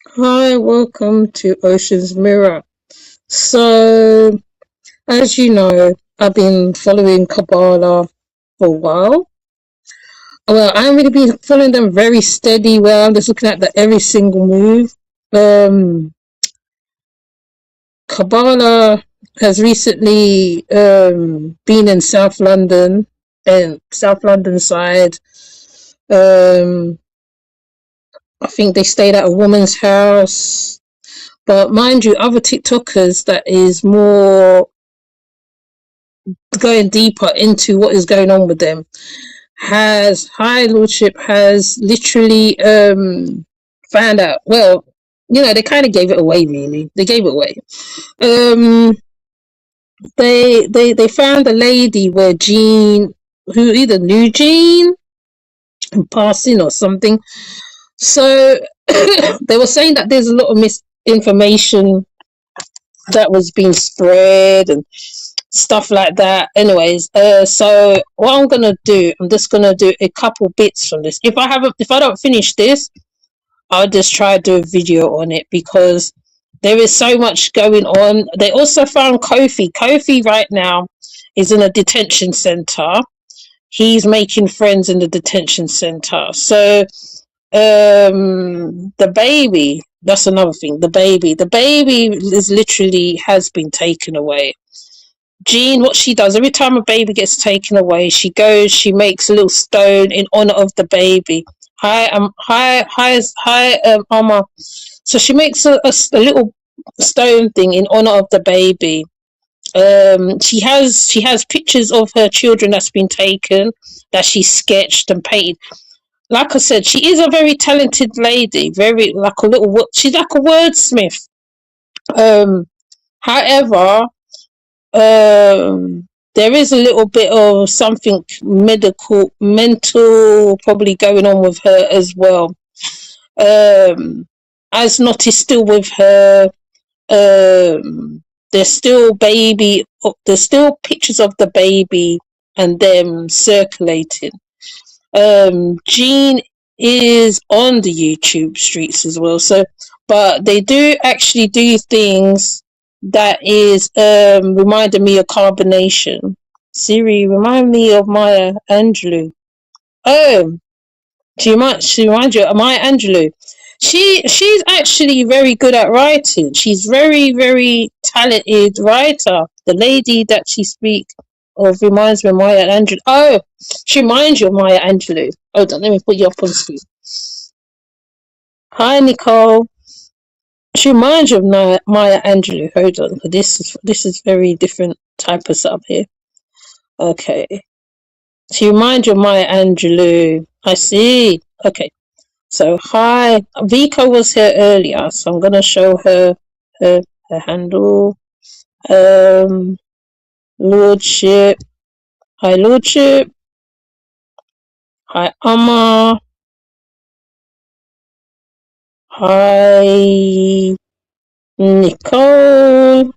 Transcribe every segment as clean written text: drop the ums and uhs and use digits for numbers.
Hi, welcome to Ocean's Mirror. So, as you know, I've been following Kabbalah for a while. Well, I haven't really been following them very steady. Well, I'm just looking at every single move. Um, Kabbalah has recently been in South London and South London side. Um, I think they stayed at a woman's house. But mind you, other TikTokers that is more going deeper into what is going on with them has High Lordship has literally found out. Well, they kind of gave it away. Really, they gave it away. Um, they found a lady where Jean, who either knew Jean in passing or something. So they were saying that there's a lot of misinformation that was being spread and stuff like that. Anyways, so what I'm gonna do, I'm just gonna do a couple bits from this. If I don't finish this, I'll just try to do a video on it because there is so much going on. They also found Kofi. Kofi right now is in a detention center. He's making friends in the detention center. So the baby, that's another thing. The baby is literally has been taken away. Jean, what she does every time a baby gets taken away, she goes, she makes a little stone in honor of the baby. Amma. So she makes a little stone thing in honor of the baby. She has pictures of her children that's been taken, that she sketched and painted. Like I said, she is a very talented lady, very like a little. She's like a wordsmith. However, there is a little bit of something mental probably going on with her as well. As Not is still with her. There's still baby. There's still pictures of the baby and them circulating. Jean is on the YouTube streets as well. So, but they do actually do things that is reminding me of carbonation. Siri, remind me of Maya Angelou. Oh, she reminds you of Maya Angelou. She's actually very good at writing. She's very talented writer. The lady that she speaks of reminds me of Maya Angelou. Oh, she reminds you of Maya Angelou. Hold on, let me put you up on screen. Hi, Nicole. She reminds you of Maya Angelou. Hold on, this is very different type of setup here. Okay, she reminds you of Maya Angelou. I see. Okay. So hi, Vika was here earlier, so I'm gonna show her her handle. Um, Lordship. Hi, Lordship. Hi, Amma. Hi, Nicole.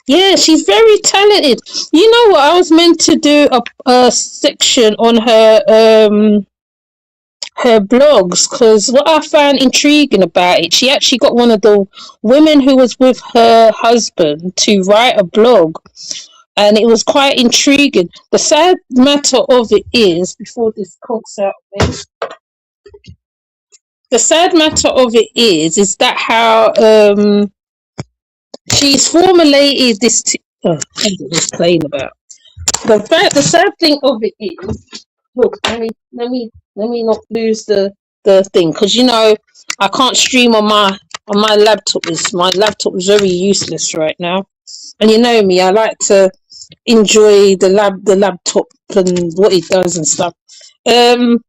Yeah, she's very talented. You know what? I was meant to do a section on her blogs because what I found intriguing about it, she actually got one of the women who was with her husband to write a blog, and it was quite intriguing. The sad matter of it is, before this comes out, the sad matter of it is that how she's formulated this. This playing about. The sad thing of it is, look, let me not lose the thing because I can't stream on my laptop. My laptop is very useless right now, and you know me, I like to enjoy the laptop and what it does and stuff. Um,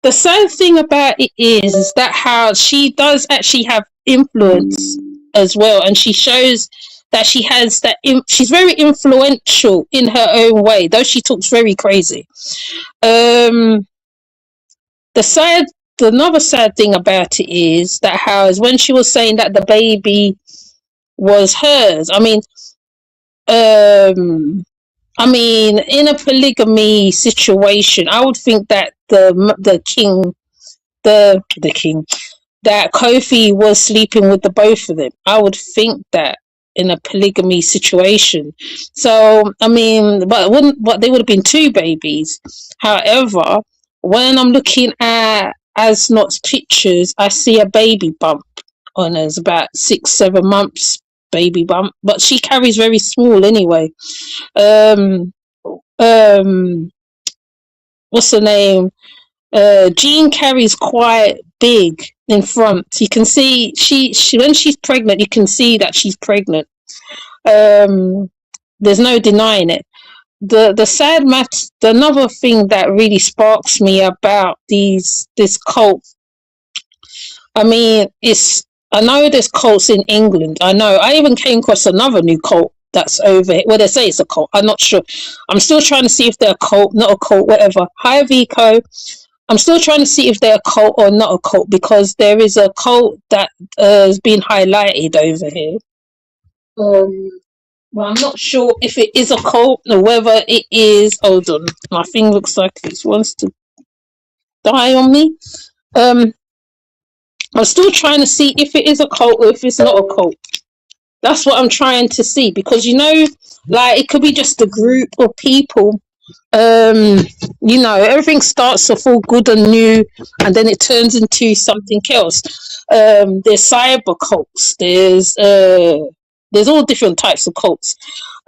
the sad thing about it is that how she does actually have influence as well, and she shows that she has that. She's very influential in her own way, though she talks very crazy. Um, the sad, another sad thing about it is that how is when she was saying that the baby was hers. Um, in a polygamy situation, I would think that the king the king, that Kofi was sleeping with the both of them. I would think that in a polygamy situation. So I mean, but it wouldn't. But they would have been two babies. However, when I'm looking at Asnot's pictures, I see a baby bump on her. It's about 6, 7 months baby bump, but she carries very small anyway. Um, um, what's the name? Jean carries quite big in front. You can see she when she's pregnant, you can see that she's pregnant. Um, there's no denying it. The sad matter, the another thing that really sparks me about this cult. I mean, it's I know there's cults in England. I know. I even came across another new cult that's over here. Well, they say it's a cult. I'm not sure. I'm still trying to see if they're a cult, not a cult, whatever. Hi, Vico. I'm still trying to see if they're a cult or not a cult because there is a cult that has been highlighted over here. Well, I'm not sure if it is a cult or whether it is. Hold on, my thing looks like it wants to die on me. Um, I'm still trying to see if it is a cult or if it's not a cult. That's what I'm trying to see because like it could be just a group of people. um Everything starts off all good and new and then it turns into something else. There's cyber cults, there's all different types of cults.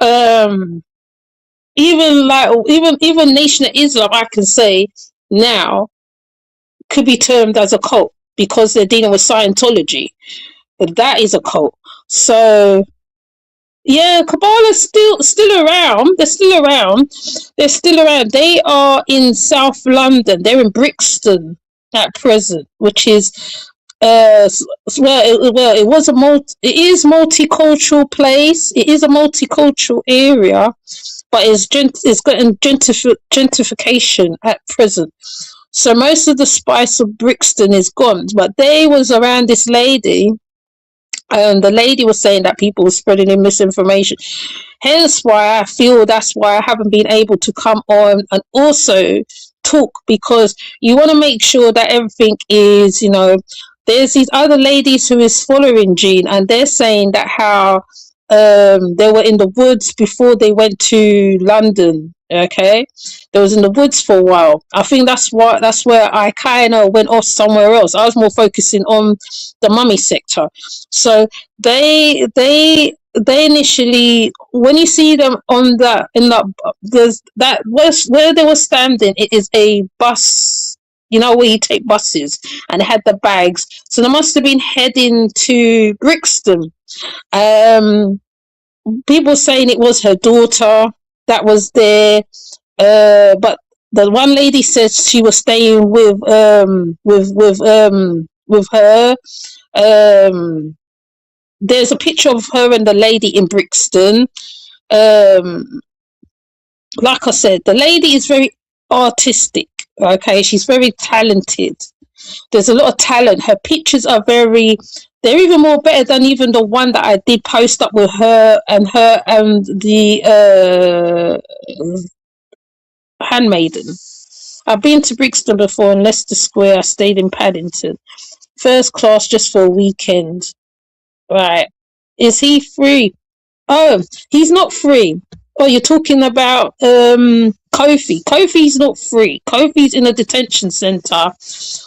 um even Nation of Islam, I can say now, could be termed as a cult because they're dealing with Scientology. But that is a cult. So yeah, Kabbalah's still around. They're still around. They're still around. They are in South London. They're in Brixton at present, which is it was it is multicultural place. It is a multicultural area, but it's getting gentrification at present. So most of the spice of Brixton is gone. But they was around this lady, and the lady was saying that people were spreading in misinformation. Hence why I feel that's why I haven't been able to come on and also talk, because you want to make sure that everything is, there's these other ladies who is following Jean, and they're saying that how they were in the woods before they went to London. Okay, they was in the woods for a while. I think that's where I kind of went off somewhere else. I was more focusing on the mummy sector. So they initially, when you see them on that, in that, there's that was where they were standing. It is a bus, where you take buses, and it had the bags. So they must have been heading to Brixton. um People saying it was her daughter that was there. But the one lady says she was staying with her. um there's a picture of her and the lady in Brixton. um like I said, the lady is very artistic. Okay, she's very talented. There's a lot of talent. Her pictures are they're even more better than even the one that I did post up with her and the handmaiden. I've been to Brixton before, in Leicester Square. I stayed in Paddington. First class, just for a weekend. Right. Is he free? Oh, he's not free. Oh, you're talking about Kofi. Kofi's not free. Kofi's in a detention centre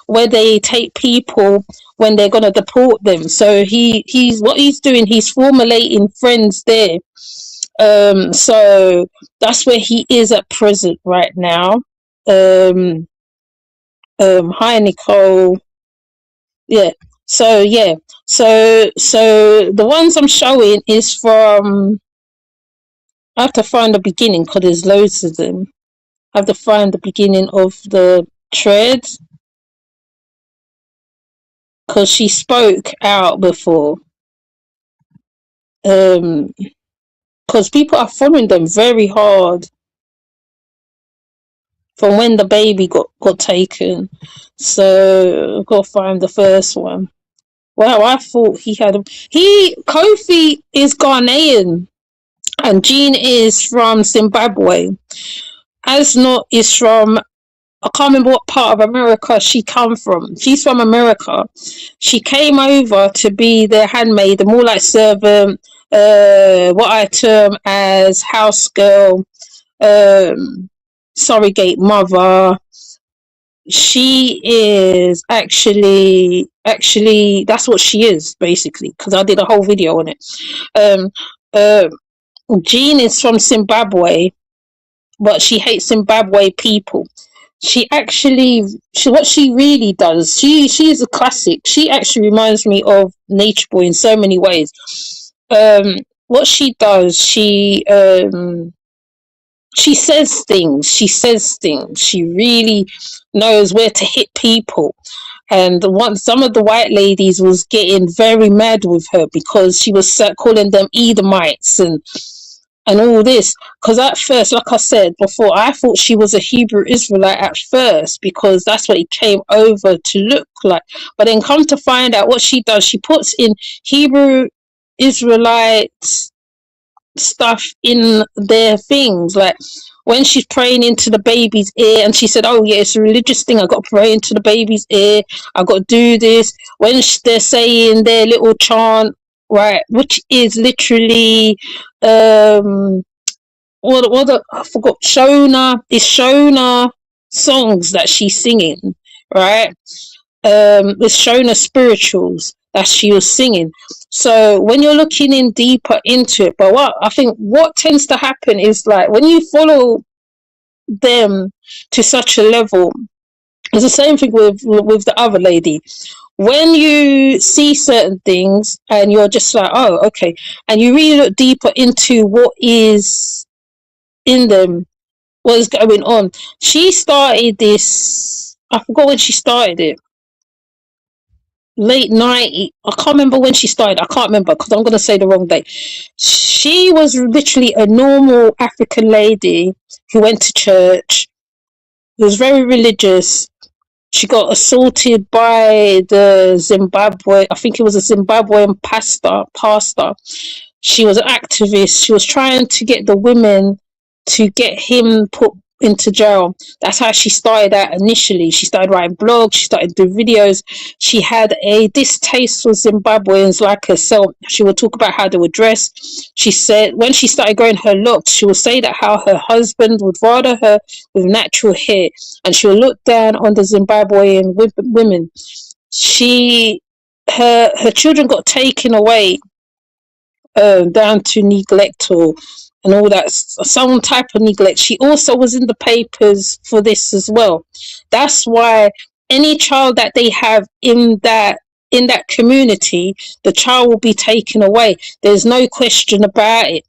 where they take people when they're gonna deport them. So he's what he's doing, he's formulating friends there. So that's where he is at present right now. Um Hi Nicole. Yeah. So yeah. So the ones I'm showing is from, I have to find the beginning because there's loads of them. I have to find the beginning of the thread because she spoke out before. Because people are following them very hard from when the baby got taken. So I've got to find the first one. Wow, I thought Kofi is Ghanaian and Jean is from Zimbabwe. Asnot is from I can't remember what part of America she come from. She's from America. She came over to be their handmaid, more like servant, what I term as house girl, surrogate mother. She is actually that's what she is basically, because I did a whole video on it. Um, uh, Jean is from Zimbabwe, but she hates Zimbabwe people. What she really does, she's a classic. She actually reminds me of Nature Boy in so many ways. What she does, she says things. She really knows where to hit people. And some of the white ladies was getting very mad with her because she was calling them Edomites and all this. Because at first, like I said before, I thought she was a Hebrew Israelite at first because that's what it came over to look like. But then come to find out what she does, she puts in Hebrew Israelites stuff in their things, like when she's praying into the baby's ear, and she said, oh yeah, it's a religious thing, I got to pray into the baby's ear, I got to do this. When they're saying their little chant, right, which is literally I forgot, Shona songs that she's singing, right? With Shona spirituals that she was singing. So when you're looking in deeper into it, but what tends to happen is, like, when you follow them to such a level, it's the same thing with the other lady. When you see certain things and you're just like, oh, okay, and you really look deeper into what is in them, what is going on. She started this, I forgot when she started it, late 90. I can't remember when she started. I can't remember because I'm going to say the wrong date. She was literally a normal African lady who went to church, who was very religious. She got assaulted by the Zimbabwe, I think it was a Zimbabwean pastor. She was an activist. She was trying to get the women to get him put into jail. That's how she started out initially. She started writing blogs. She started doing videos. She had a distaste for Zimbabweans like herself. She would talk about how they were dressed. She said when she started growing her locks, she would say that how her husband would rather her with natural hair, and she would look down on the Zimbabwean women. Her children got taken away down to neglect and all that, some type of neglect. She also was in the papers for this as well. That's why any child that they have in that community, the child will be taken away. There's no question about it.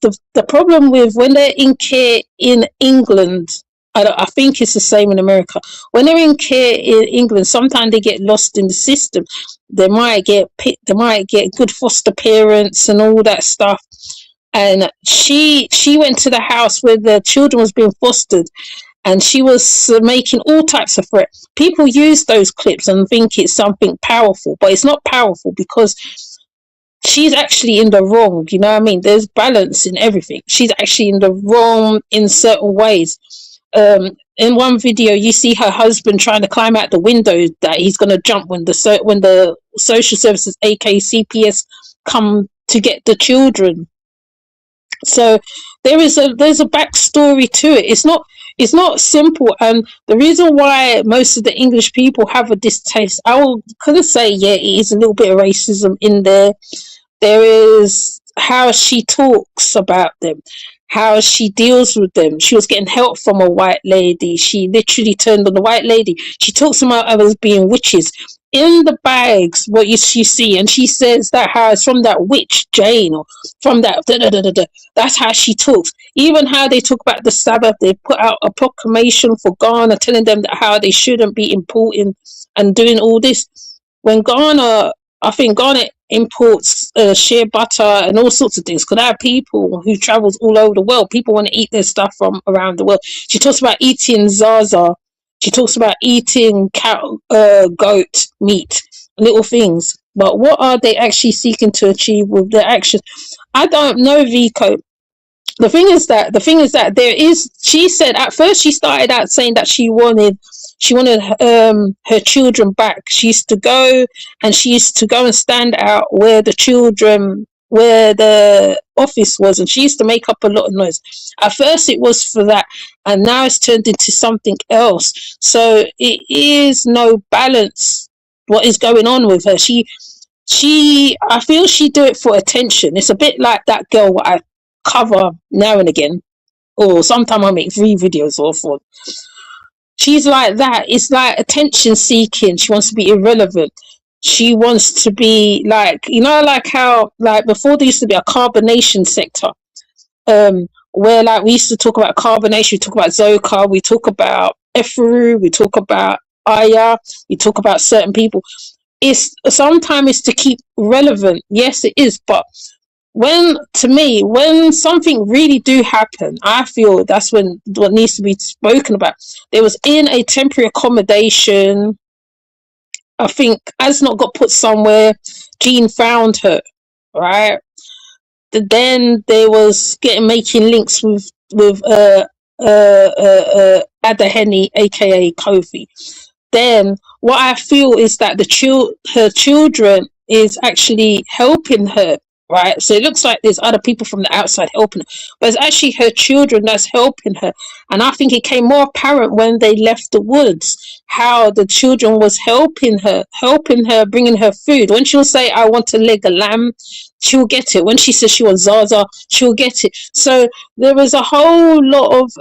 The problem with when they're in care in England, I think it's the same in America. When they're in care in England, sometimes they get lost in the system. They might get good foster parents and all that stuff. And she went to the house where the children was being fostered, and she was making all types of threats. People use those clips and think it's something powerful, but it's not powerful because she's actually in the wrong. You know what I mean? There's balance in everything. She's actually in the wrong in certain ways. In one video, you see her husband trying to climb out the window that he's going to jump when the social services, aka CPS, come to get the children. So there's a backstory to it. It's not simple, and the reason why most of the English people have a distaste, I will kind of say, yeah, it is a little bit of racism in there. There is how she talks about them, how she deals with them. She was getting help from a white lady. She literally turned on the white lady. She talks about others being witches. In the bags, what you see, and she says that how it's from that witch Jane, or from that da. That's how she talks. Even how they talk about the Sabbath, they put out a proclamation for Ghana telling them that how they shouldn't be importing and doing all this. When Ghana, I think Ghana imports shea butter and all sorts of things, because there are people who travels all over the world. People want to eat their stuff from around the world. She talks about eating Zaza. She talks about eating cow, goat meat, little things. But what are they actually seeking to achieve with their actions? I don't know, Vico. the thing is that there is, she said at first, she started out saying that she wanted her children back. She used to go and stand out where the office was, and she used to make up a lot of noise. At first it was for that, and now it's turned into something else. So it is no balance what is going on with her. I feel she do it for attention. It's a bit like that girl what I cover now and again, or sometimes I make 3 videos or 4. She's like that. It's like attention seeking. She wants to be irrelevant. She wants to be like, like how, like before there used to be a carbonation sector, where like we used to talk about carbonation, we talk about Zoka, we talk about Eferu, we talk about Aya, we talk about certain people. It's sometimes it's to keep relevant. Yes, it is, but when something really do happen, I feel that's when what needs to be spoken about. There was in a temporary accommodation, I think, as not got put somewhere. Jean found her, right? Then there was making links with Adaheni, aka Kofi. Then what I feel is that her children is actually helping her, right? So it looks like there's other people from the outside helping her, but it's actually her children that's helping her. And I think it came more apparent when they left the woods, how the children was helping her, bringing her food. When she'll say, I want a leg of lamb, she'll get it. When she says she wants Zaza, she'll get it. So there was a whole lot of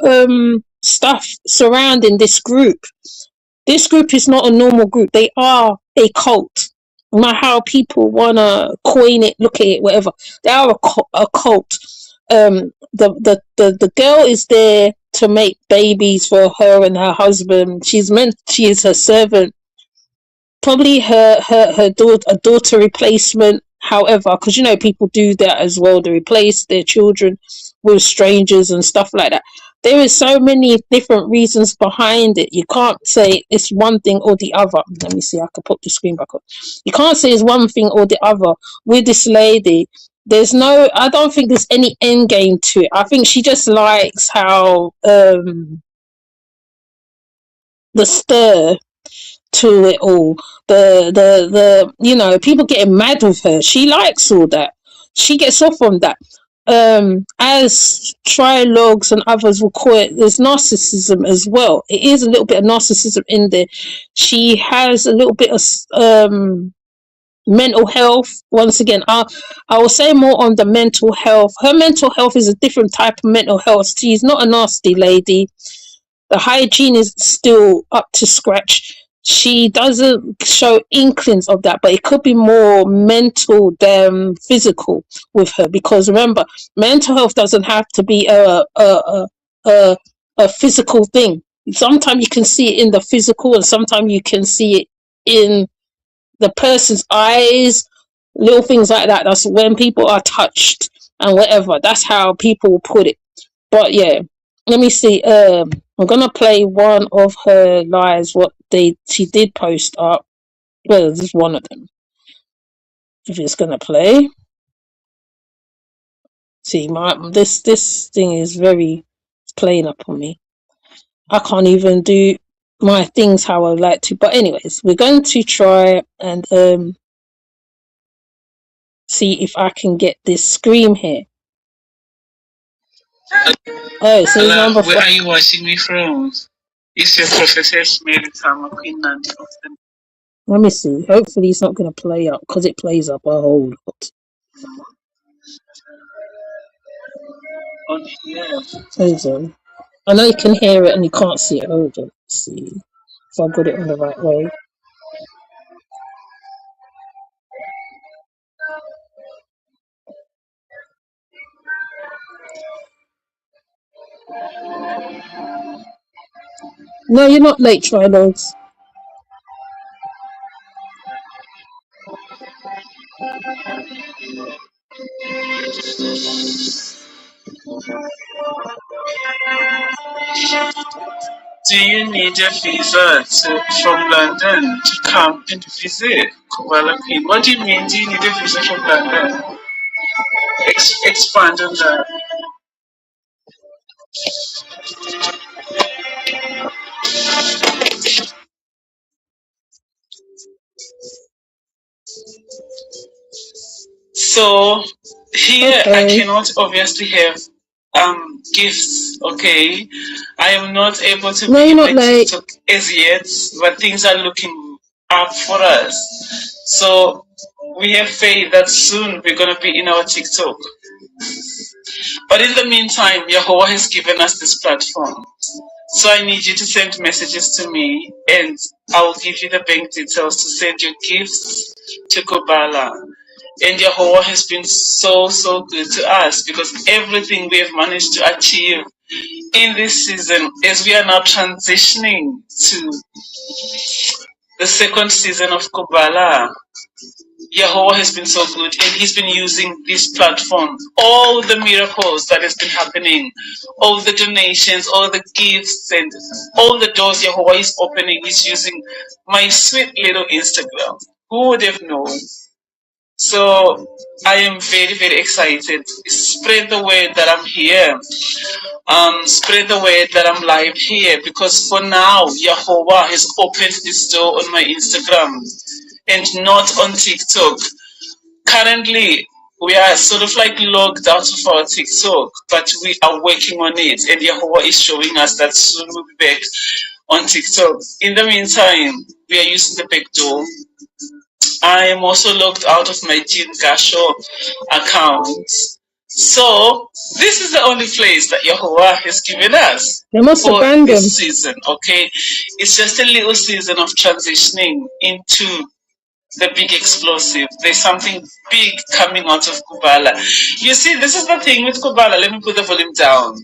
stuff surrounding this group. This group is not a normal group. They are a cult. No matter how people want to coin it, look at it, whatever. They are a cult. The girl is there to make babies for her and her husband. She is her servant. Probably her daughter replacement. However, because people do that as well. They replace their children with strangers and stuff like that. There is so many different reasons behind it. You can't say it's one thing or the other. Let me see. I can put the screen back up. You can't say it's one thing or the other with this lady. I don't think there's any end game to it. I think she just likes how the stir to it all. People getting mad with her. She likes all that. She gets off on that. As trilogues and others will call it, there's narcissism as well. It is a little bit of narcissism in there. She has a little bit of mental health. Once again, I will say more on the mental health. Her mental health is a different type of mental health. She's not a nasty lady. The hygiene is still up to scratch. She doesn't show inklings of that, but it could be more mental than physical with her. Because remember, mental health doesn't have to be a physical thing. Sometimes you can see it in the physical, and sometimes you can see it in the person's eyes, little things like that. That's when people are touched and whatever. That's how people will put it. But yeah, let me see. I'm gonna play one of her lives. She did post up. Well, this is one of them. If it's gonna play, see this thing is very playing up on me. I can't even do my things how I would like to. But anyways, we're going to try and see if I can get this scream here. Oh, so where are you watching me from? Is your prophetess Mary Tama Queen Nanny of the... Let me see. Hopefully it's not going to play up, because it plays up a whole lot. Hold on. I know you can hear it and you can't see it. Hold on. Let's see if I got it on the right way. No, you're not late, Trilogs. Do you need a visa from London to come and visit Kubala Queen? What do you mean, do you need a visa from London? Expand on that. So here I Okay. cannot obviously have gifts, okay? I am not able to No, be you're in not my late. TikTok as yet, but things are looking up for us. So we have faith that soon we're gonna be in our TikTok. But in the meantime, Yahweh has given us this platform. So I need you to send messages to me and I will give you the bank details to send your gifts to Kubala. And Yahweh has been so, so good to us because everything we have managed to achieve in this season as we are now transitioning to the second season of Kubala. Yahweh has been so good and he's been using this platform. All the miracles that has been happening, all the donations, all the gifts and all the doors Yahweh is opening, he's using my sweet little Instagram. Who would have known? So I am very, very excited. Spread the word that I'm here. Spread the word that I'm live here because for now Yahweh has opened this door on my Instagram and not on TikTok. Currently, we are sort of like logged out of our TikTok, but we are working on it, and Yahweh is showing us that soon we'll be back on TikTok. In the meantime, we are using the back door. I am also logged out of my Jean Gasho account. So, this is the only place that Yahweh has given us They must for abandon. this season, okay? It's just a little season of transitioning into the big explosive. There's something big coming out of Kubala. You see, this is the thing with Kubala. Let me put the volume down.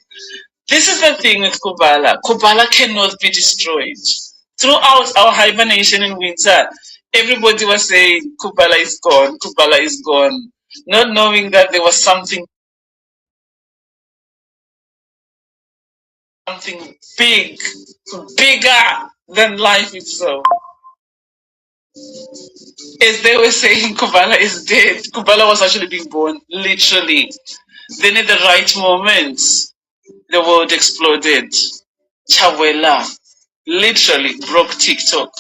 This is the thing with Kubala. Kubala cannot be destroyed. Throughout our hibernation in winter, everybody was saying Kubala is gone, Kubala is gone, not knowing that there was something big, bigger than life itself. As they were saying Kubala is dead, Kubala was actually being born, literally. Then at the right moment, the world exploded. Chawela literally broke TikTok,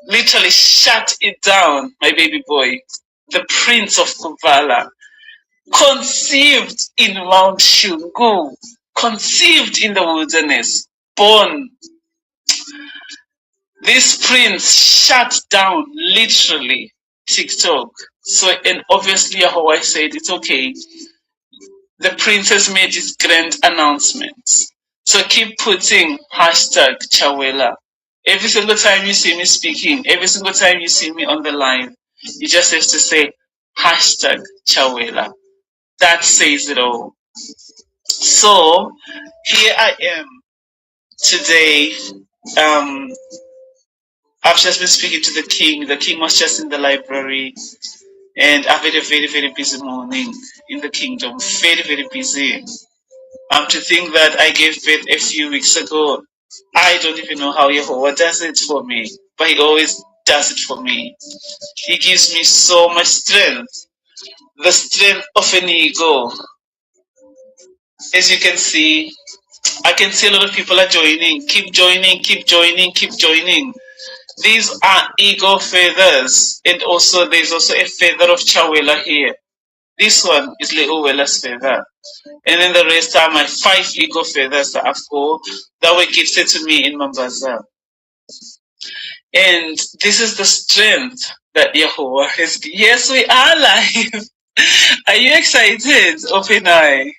literally shut it down, my baby boy. The Prince of Kubala, conceived in Mount Shungu, conceived in the wilderness, born. This prince shut down literally TikTok. So, and obviously, Yahweh said it's okay. The princess made his grand announcements. So keep putting hashtag Chawela. Every single time you see me speaking, every single time you see me on the line, you just have to say hashtag Chawela. That says it all. So here I am today. Um, I've just been speaking to the king. The king was just in the library, and I've had a very, very busy morning in the kingdom. Very, very busy. To think that I gave birth a few weeks ago, I don't even know how Jehovah does it for me, but He always does it for me. He gives me so much strength, the strength of an eagle. As you can see, I can see a lot of people are joining. Keep joining, keep joining, keep joining. These are eagle feathers, and also there's also a feather of Chawela here. This one is Little Wella's feather. And then the rest are my 5 eagle feathers that I've got that were gifted to me in Mombasa. And this is the strength that Yahweh has. Yes, we are live. Are you excited? Open eye.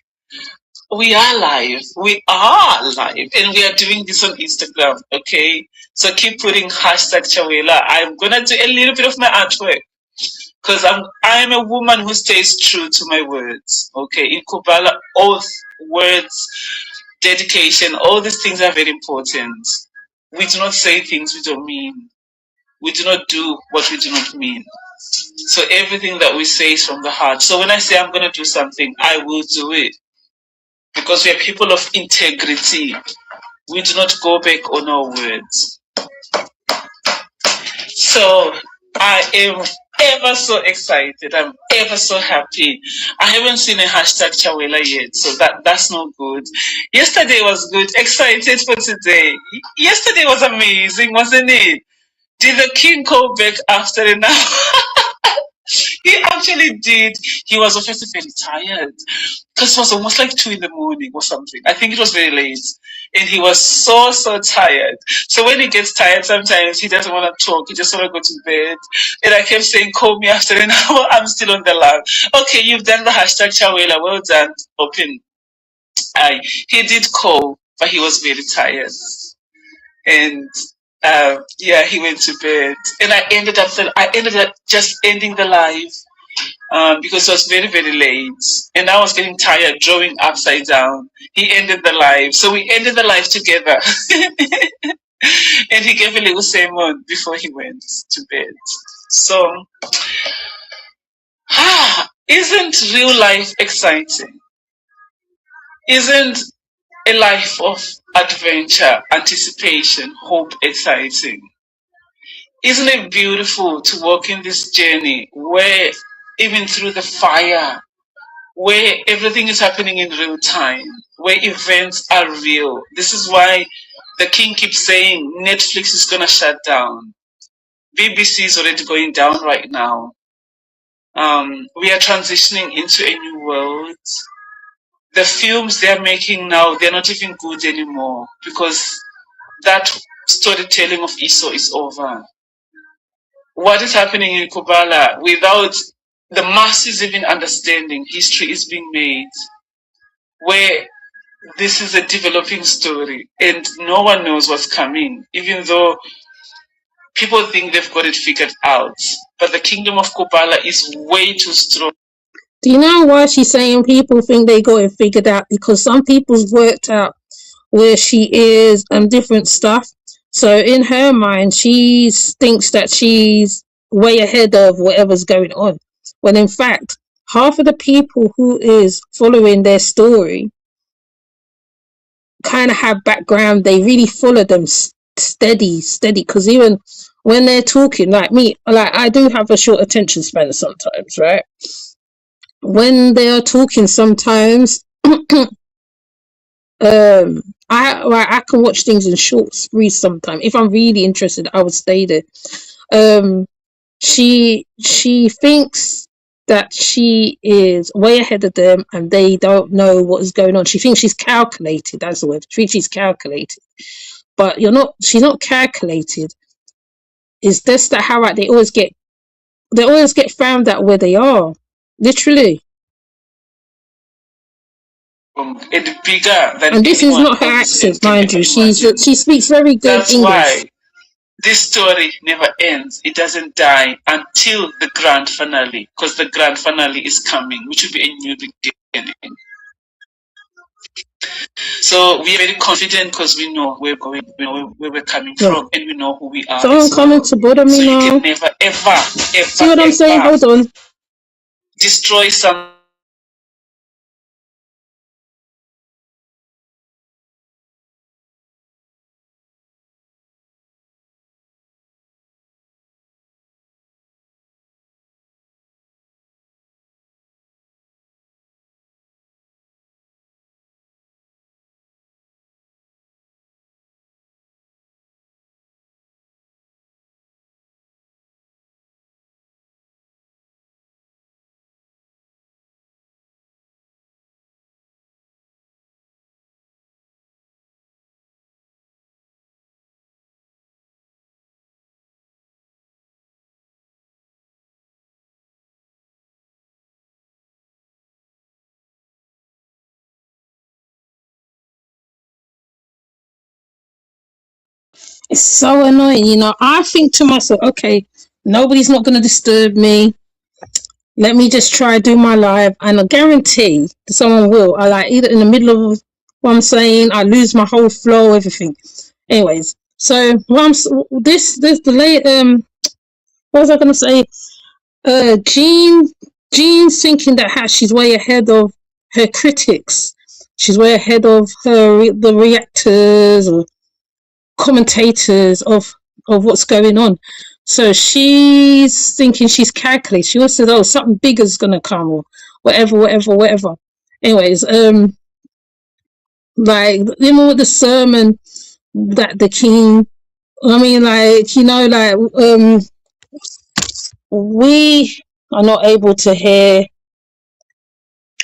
We are live. We are live. And we are doing this on Instagram, okay? So keep putting hashtag Chawela. I'm going to do a little bit of my artwork because I'm a woman who stays true to my words. Okay, in Kubala, oath, words, dedication, all these things are very important. We do not say things we don't mean. We do not do what we do not mean. So everything that we say is from the heart. So when I say I'm going to do something, I will do it because we are people of integrity. We do not go back on our words. So I am ever so excited. I'm ever so happy. I haven't seen a hashtag Chawela yet, so that's not good. Yesterday was good. Excited for today. Yesterday was amazing, wasn't it? Did the king go back after an hour? He actually did. He was obviously very tired because it was almost like 2 in the morning or something. I think it was very late. And he was so tired. So when he gets tired, sometimes he doesn't want to talk. He just want to go to bed. And I kept saying, call me after an hour. I'm still on the line. Okay, you've done the hashtag Chawela. Well done. Open. He did call, but he was very tired. And yeah, he went to bed. And I ended up just ending the live because it was very late, and I was getting tired drawing upside down. He ended the live, so we ended the live together, and he gave a little sermon before he went to bed. So, isn't real life exciting? Isn't a life of adventure, anticipation, hope exciting? Isn't it beautiful to walk in this journey where even through the fire, where everything is happening in real time, where events are real? This is why the king keeps saying Netflix is going to shut down. BBC is already going down right now. We are transitioning into a new world. The films they're making now, they're not even good anymore because that storytelling of Esau is over. What is happening in Kubala, without the masses even understanding, history is being made where this is a developing story and no one knows what's coming, even though people think they've got it figured out. But the kingdom of Kubala is way too strong. Do you know why she's saying people think they got it figured out? Because some people's worked out where she is and different stuff. So in her mind, she thinks that she's way ahead of whatever's going on. When in fact, half of the people who is following their story kind of have background. They really follow them steady. Because even when they're talking, like me, like I do have a short attention span sometimes, right? When they are talking, sometimes I can watch things in short sprees sometimes. If I'm really interested, I would stay there. She thinks that she is way ahead of them and they don't know what is going on. She thinks she's calculated. That's the word. She thinks she's calculated. But she's not calculated. It's just that how they always get found out where they are. Literally. It's bigger than And this is anyone not her else accent, mind you. She speaks very good That's English. why this story never ends. It doesn't die until the grand finale, because the grand finale is coming, which will be a new beginning. So we are very confident because we know where we're going, we know where we're coming from, and we know who we are. Someone coming to bother me now. You can never, ever, see what I'm saying? Hold on. Destroy some. It's so annoying, I think to myself, okay, nobody's not going to disturb me. Let me just try do my live, and I guarantee someone will. I like either in the middle of what I'm saying, I lose my whole flow, everything. Anyways, so this the late what was I going to say? Jean's thinking that she's way ahead of her critics. She's way ahead of the reactors or commentators of what's going on. So she's thinking, she's calculating. She always says, "Oh, something bigger's gonna come," or whatever. Anyways, like even with the sermon that the king, I mean, like, we are not able to hear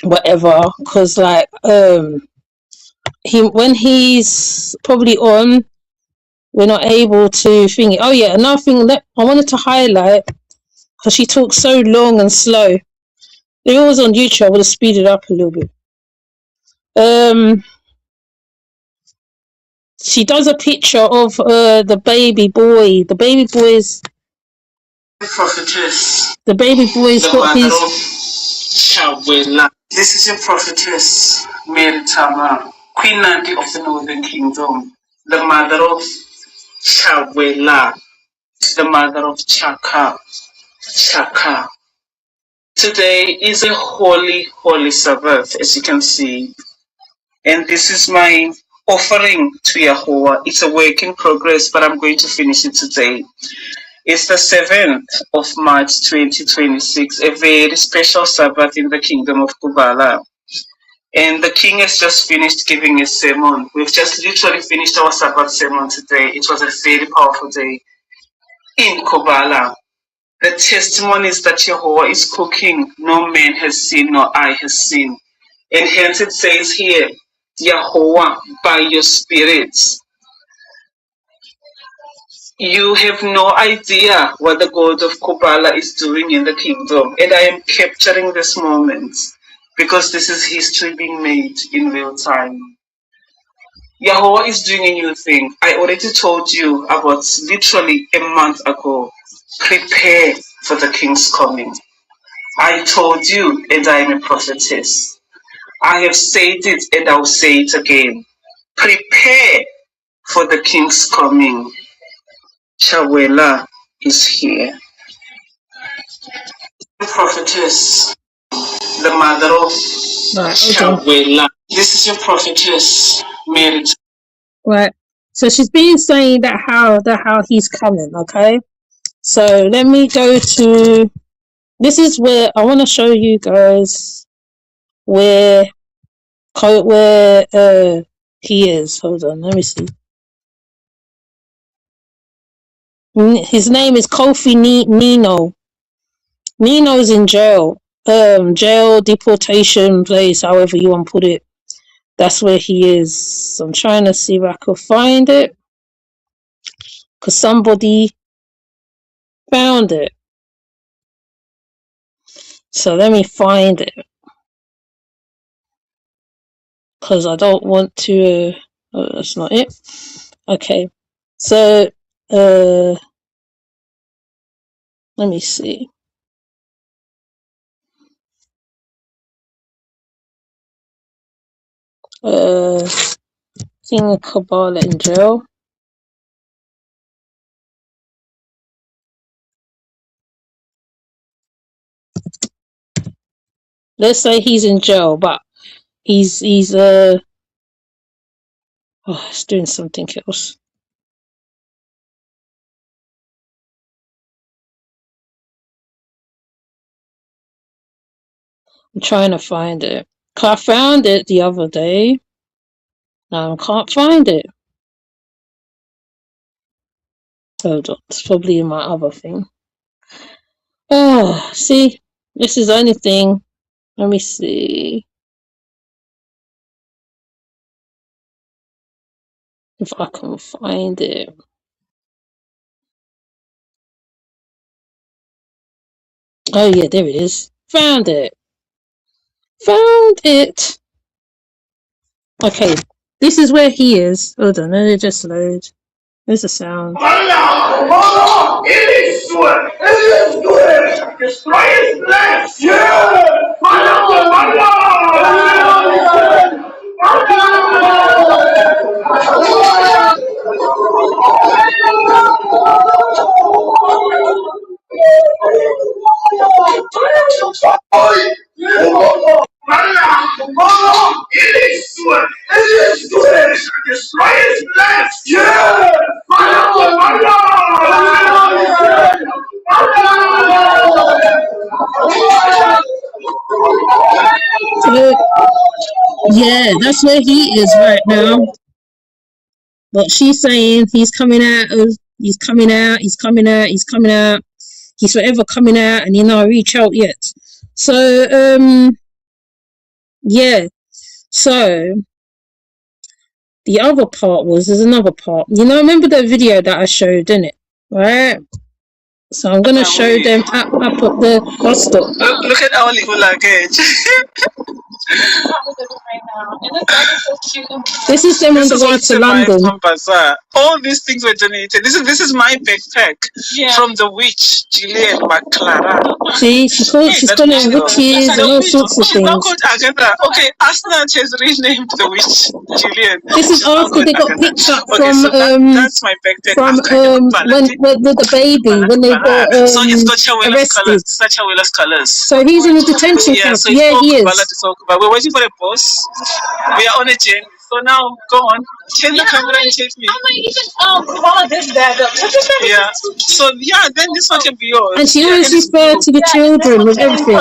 whatever, because like he, when he's probably on, we're not able to think. Oh yeah, another thing that I wanted to highlight, because she talks so long and slow. If it was on YouTube, I would have speeded up a little bit. She does a picture of the baby boy. The baby boy's prophetess. the baby boy's The got mother his. of Shawela. This is your prophetess, Mary Tama, Queen Nandi of the Northern Kingdom, the mother of Shawela, the mother of Chaka. Today is a holy, holy Sabbath, as you can see. And this is my offering to Yahweh. It's a work in progress, but I'm going to finish it today. It's the 7th of March 2026, a very special Sabbath in the kingdom of Kubala. And the king has just finished giving a sermon. We've just literally finished our Sabbath sermon today. It was a very powerful day in Kubala. The testimonies that Jehovah is cooking, no man has seen, nor eye has seen. And hence it says here, Yahweh, by your spirits. You have no idea what the God of Kubala is doing in the kingdom. And I am capturing this moment because this is history being made in real time. Yahweh is doing a new thing. I already told you about literally a month ago. Prepare for the king's coming. I told you, and I am a prophetess. I have said it, and I'll say it again. Prepare for the king's coming. Shawela is here. The prophetess, the mother of Shawela. This is your prophetess, Mary. Right. So she's been saying that how he's coming, okay? So let me go to, this is where I want to show you guys where he is. Hold on, let me see. His name is Kofi Nino. Nino's in jail. Jail, deportation place, however you want to put it. That's where he is. I'm trying to see if I could find it, because somebody found it. So let me find it, because I don't want to. Oh, that's not it. Okay, so let me see. King Kubala in jail. Let's say he's in jail, but he's it's doing something else. I'm trying to find it. I found it the other day. Now I can't find it. Hold on, it's probably in my other thing. Oh, see, this is the only thing. Let me see if I can find it. Oh yeah, there it is. Found it. Found it. Okay, this is where he is. Hold on, let it just load. There's the sound. It is good. It is good. Destroy his flesh. Yeah. It is good. It is good. Destroy his flesh. Yeah. Yeah, that's where he is right now. But she's saying he's coming out. He's coming out. He's coming out. He's coming out. He's forever coming out, and he not reach out yet. So yeah. So the other part there's another part. Remember the video that I showed, didn't it? Right. So I'm gonna show them up at the bus stop. Look at our little luggage. This is them on the way to London. From Bazaar. All these things were donated. This is my backpack from the witch Gillian McClara. See, she's calling it witches and all sorts of things. Okay, Asna has renamed the witch Gillian. This is after they got picked up from that's my backpack. From when the baby when they got so it's got arrested. Such a colors. So he's in a detention camp. So yeah, he is. We're waiting for the bus. We are on a journey. So now, go on. Change the camera and chase me. Kubala did that. Yeah. So, then this one can be yours. And she always refers to the children with everything.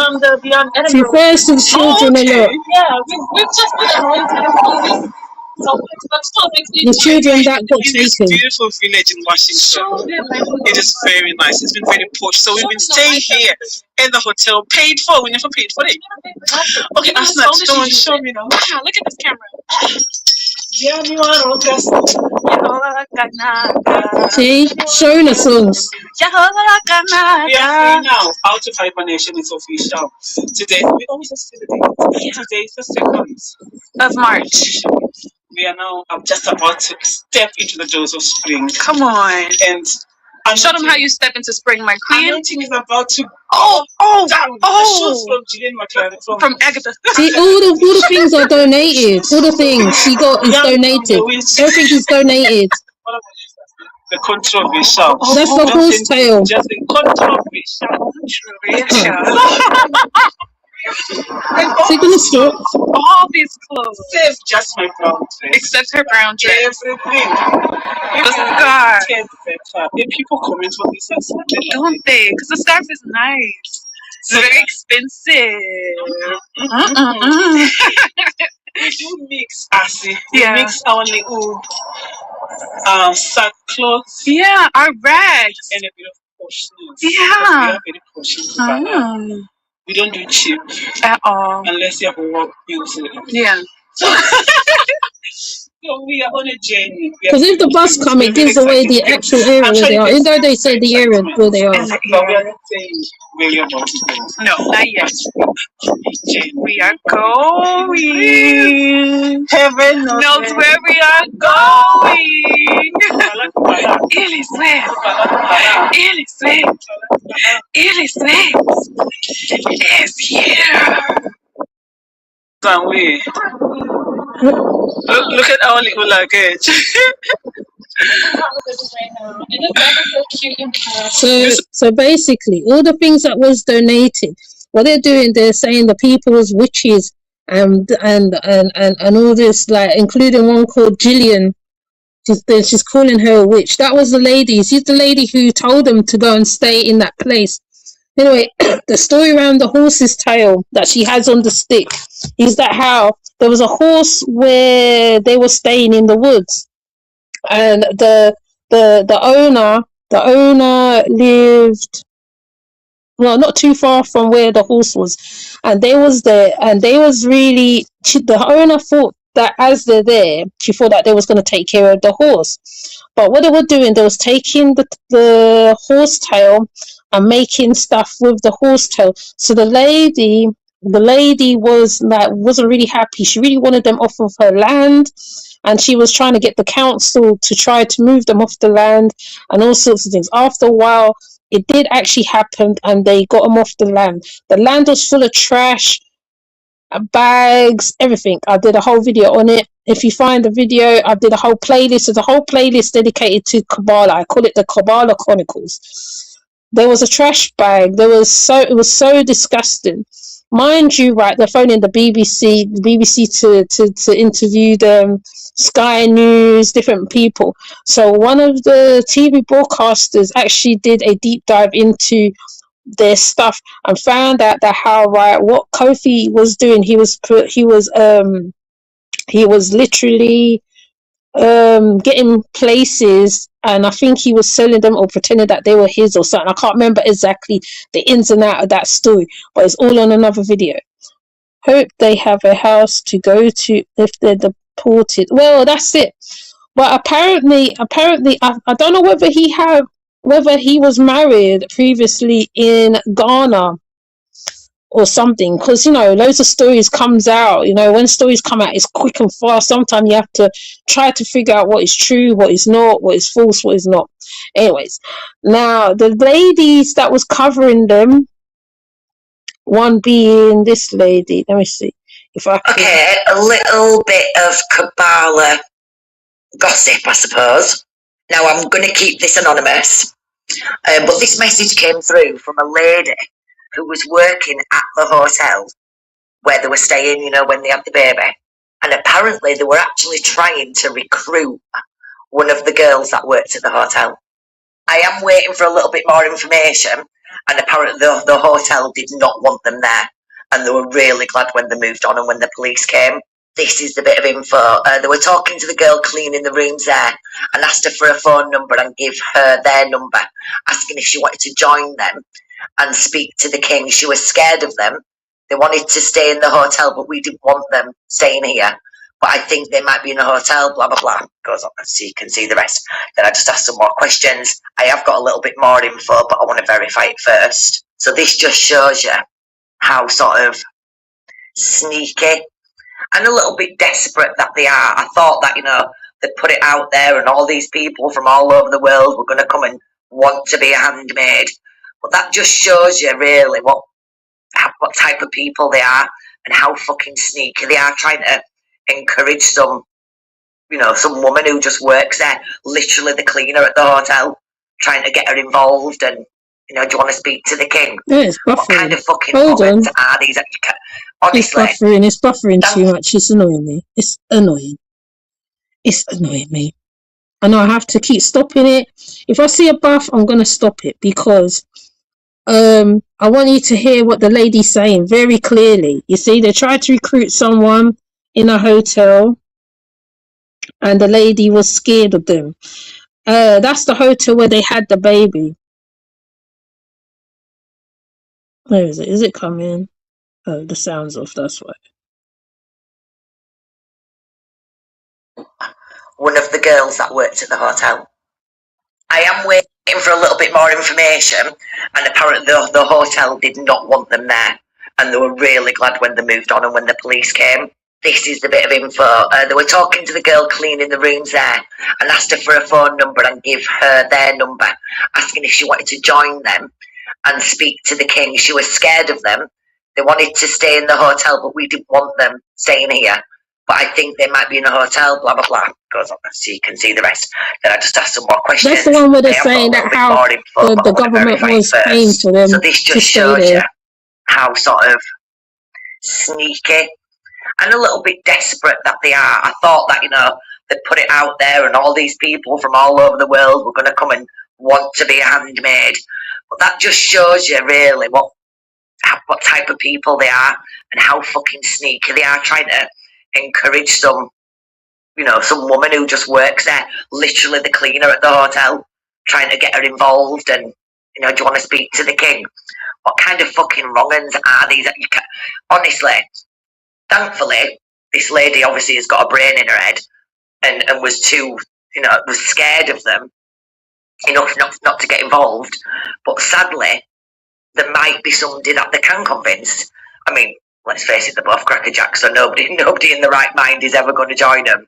She refers to the children a lot. Yeah, we've just been going to the movie. So, the children that got taken. This beautiful village in Washington. It is very nice. It's been very posh. So we've been staying here in the hotel, paid for. We never paid for it. Okay, Asna, don't show me now. Look at this camera. See, showing us songs. We are free now. Out of hibernation is official. Today, we always say the date. Today is the 2nd of March. We are now just about to step into the doors of spring. Come on. And show them how you step into spring, my queen. Anointing is about to shoes from Gillian McClara from Agatha. See, all the things are donated. All the things she got is donated. Everything is donated. The controversial. That's the horse tail. Just the controversial. They're gonna stop. All these clothes. Save just my brown dress. Except her brown dress. Everything. The scarf. If people comment on this, don't they? Because the scarf is nice. It's very expensive. We do mix, Asi. We mix our little sackcloth. Yeah, our rags. And a bit of poshness. Yeah. We are very posh. We don't do cheap at all. Unless you have a work usually. Yeah. So we are on a journey. Because if the bus comes, it gives away the actual area where they are. Even though they say the area where they are. But we are not saying where you're about to go. No, not yet. We are going. Heaven knows where we are going. It is here. Look at our little luggage. So basically, all the things that was donated, what they're doing, they're saying the people's witches and all this, like including one called Gillian. She's calling her a witch. That was the lady. She's the lady who told them to go and stay in that place. Anyway, the story around the horse's tail that she has on the stick is that how there was a horse where they were staying in the woods, and the owner lived not too far from where the horse was, and they was there, and they was really the owner thought that as they're there, she thought that they was going to take care of the horse. But what they were doing, they was taking the horse tail and making stuff with the horse tail. So the lady was wasn't really happy. She really wanted them off of her land, and she was trying to get the council to try to move them off the land and all sorts of things. After a while, it did actually happen, and they got them off the land. The land was full of trash, bags, everything. I did a whole video on it. If you find the video, I did a whole playlist. There's a whole playlist dedicated to Kubala. I call it the Kubala Chronicles. There was a trash bag. It was so disgusting. Mind you, right, they're phoning the BBC to interview them, Sky News, different people. So one of the TV broadcasters actually did a deep dive into their stuff and found out that what Kofi was doing, he was He was literally getting places, and I think he was selling them or pretending that they were his or something. I can't remember exactly the ins and out of that story, but it's all on another video. Hope they have a house to go to if they're deported. Well, that's it. But apparently, I don't know whether he was married previously in Ghana or something, because loads of stories comes out. When stories come out, it's quick and fast. Sometimes you have to try to figure out what is true, what is not, what is false, what is not. Anyways, now the ladies that was covering them, one being this lady, let me see if I can. Okay, a little bit of Kubala gossip, I suppose. Now, I'm going to keep this anonymous, but this message came through from a lady who was working at the hotel where they were staying, when they had the baby. And apparently they were actually trying to recruit one of the girls that worked at the hotel. I am waiting for a little bit more information, and apparently the hotel did not want them there, and they were really glad when they moved on and when the police came. This is the bit of info. They were talking to the girl cleaning the rooms there and asked her for a phone number and give her their number, asking if she wanted to join them and speak to the king. She was scared of them. They wanted to stay in the hotel, but we didn't want them staying here. But I think they might be in a hotel, blah, blah, blah. Goes on, so you can see the rest. Then I just asked some more questions. I have got a little bit more info, but I want to verify it first. So this just shows you how sort of sneaky and a little bit desperate that they are. I thought that, they put it out there and all these people from all over the world were going to come and want to be a handmaid. But that just shows you really what type of people they are and how fucking sneaky they are, trying to encourage some woman who just works there, literally the cleaner at the hotel, trying to get her involved and, do you want to speak to the king? Yeah, it's buffering. What kind of fucking Hold on. are these? Honestly. It's buffering too much. It's annoying me. It's annoying me. I know I have to keep stopping it. If I see a buff, I'm going to stop it because I want you to hear what the lady's saying very clearly. You see, they tried to recruit someone in a hotel and the lady was scared of them. That's the hotel where they had the baby. Where is it? Is it coming? Oh, the sound's off, that's why. One of the girls that worked at the hotel. I am waiting for a little bit more information, and apparently the hotel did not want them there, and they were really glad when they moved on and when the police came. This is the bit of info. They were talking to the girl cleaning the rooms there and asked her for a phone number and give her their number, asking if she wanted to join them and speak to the king. She was scared of them. They wanted to stay in the hotel, but we didn't want them staying here. But I think they might be in a hotel, blah, blah, blah. Goes on, so you can see the rest. Then I just asked some more questions. That's the one where they're saying that how the government was paying for them. So this just shows you how sort of sneaky and a little bit desperate that they are. I thought that, they put it out there and all these people from all over the world were going to come and want to be a handmaid. But that just shows you really what type of people they are and how fucking sneaky they are, trying to encourage some woman who just works there, literally the cleaner at the hotel, trying to get her involved and, do you want to speak to the king? What kind of fucking wrong-uns are these? Honestly, thankfully, this lady obviously has got a brain in her head and was too, was scared of them enough not to get involved. But sadly, there might be somebody that they can convince. I mean, let's face it, they're both crackerjacks, so nobody in the right mind is ever going to join them.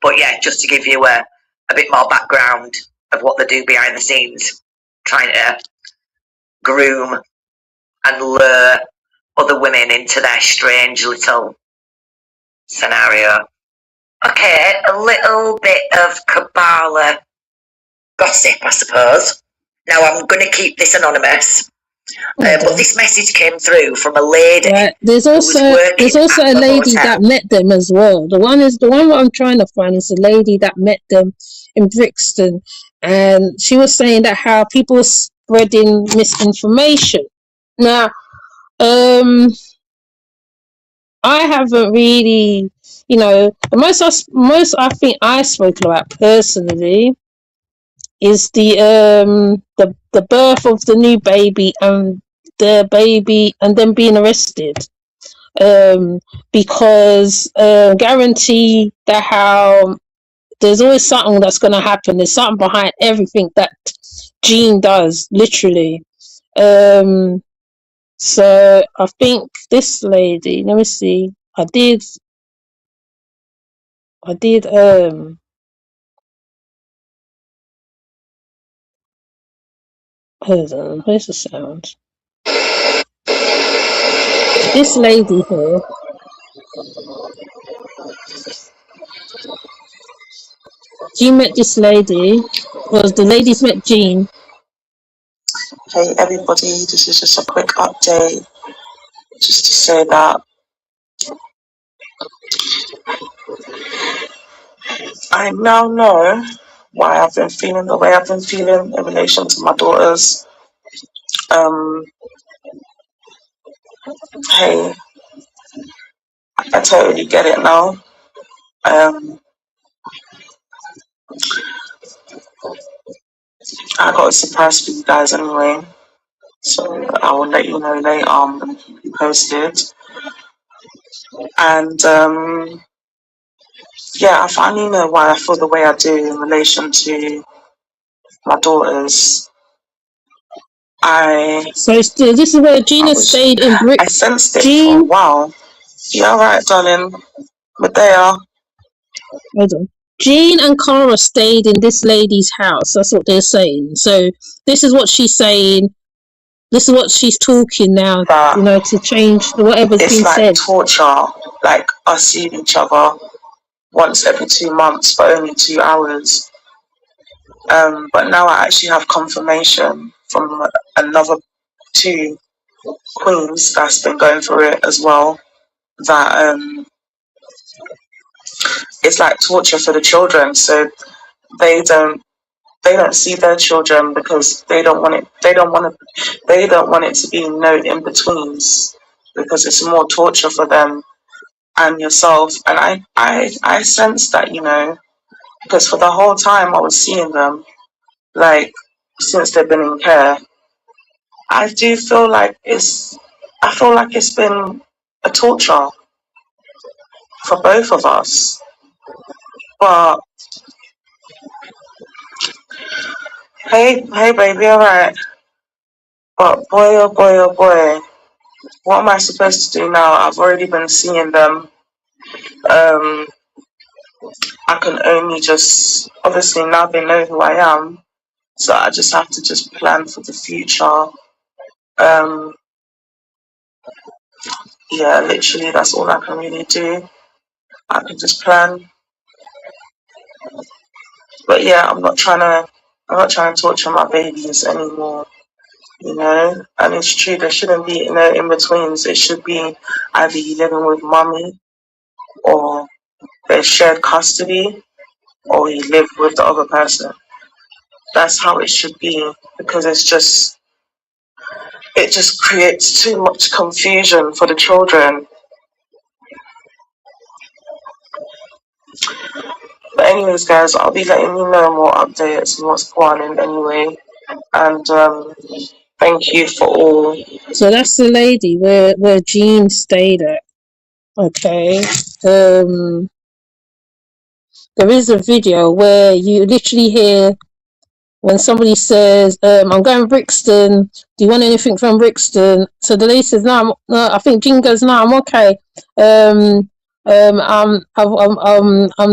But yeah, just to give you a bit more background of what they do behind the scenes, trying to groom and lure other women into their strange little scenario. Okay, a little bit of Kubala gossip, I suppose. Now, I'm going to keep this anonymous. But this message came through from a lady. Right. There's also a lady that met them as well. The one what I'm trying to find is a lady that met them in Brixton, and she was saying that how people were spreading misinformation. Now, I haven't really you know, the most I think I spoke about personally is the birth of the new baby and the baby and then being arrested. Because guarantee that how there's always something that's going to happen. There's something behind everything that Jean does, literally. So I think this lady, let me see. I did hold on, where's the sound? This lady here, Jean met this lady, was the ladies met Jean. Hey everybody, this is just a quick update just to say that I now know why I've been feeling the way I've been feeling in relation to my daughters. Hey, I totally get it now. I got a surprise for you guys anyway, so I will let you know later. I'm gonna keep you posted. And yeah, I finally know why I feel the way I do in relation to my daughters. So this is where Gina stayed in Brick. I sensed it for a Jean, while. You alright, darling? Medea. hold on. Jean and Cara stayed in this lady's house. That's what they're saying. So this is what she's saying. This is what she's talking now. You know, to change whatever's been said. It's like torture, like us seeing each other once every 2 months for only 2 hours. But now I actually have confirmation from another 2 queens that's been going through it as well, that it's like torture for the children. So they don't see their children because they don't want it to be no in betweens, because it's more torture for them and yourself. And I sense that, you know, because for the whole time I was seeing them, like since they've been in care, I feel like it's been a torture for both of us. But hey baby, alright. But boy oh boy oh boy, what am I supposed to do now? I've already been seeing them. I can only just, obviously now they know who I am, so I just have to just plan for the future. Yeah, literally that's all I can really do. I can just plan. But yeah, I'm not trying to torture my babies anymore, you know. And it's true, there shouldn't be no in betweens. It should be either you living with mommy, or there's shared custody, or you live with the other person. That's how it should be, because it just creates too much confusion for the children. But anyways, guys, I'll be letting you know more updates and what's going on anyway. And thank you for all. So that's the lady where Jean stayed at. Okay. There is a video where you literally hear when somebody says, I'm going Brixton, do you want anything from Brixton? So the lady says, no, I think Jean goes, no, I'm okay. I'm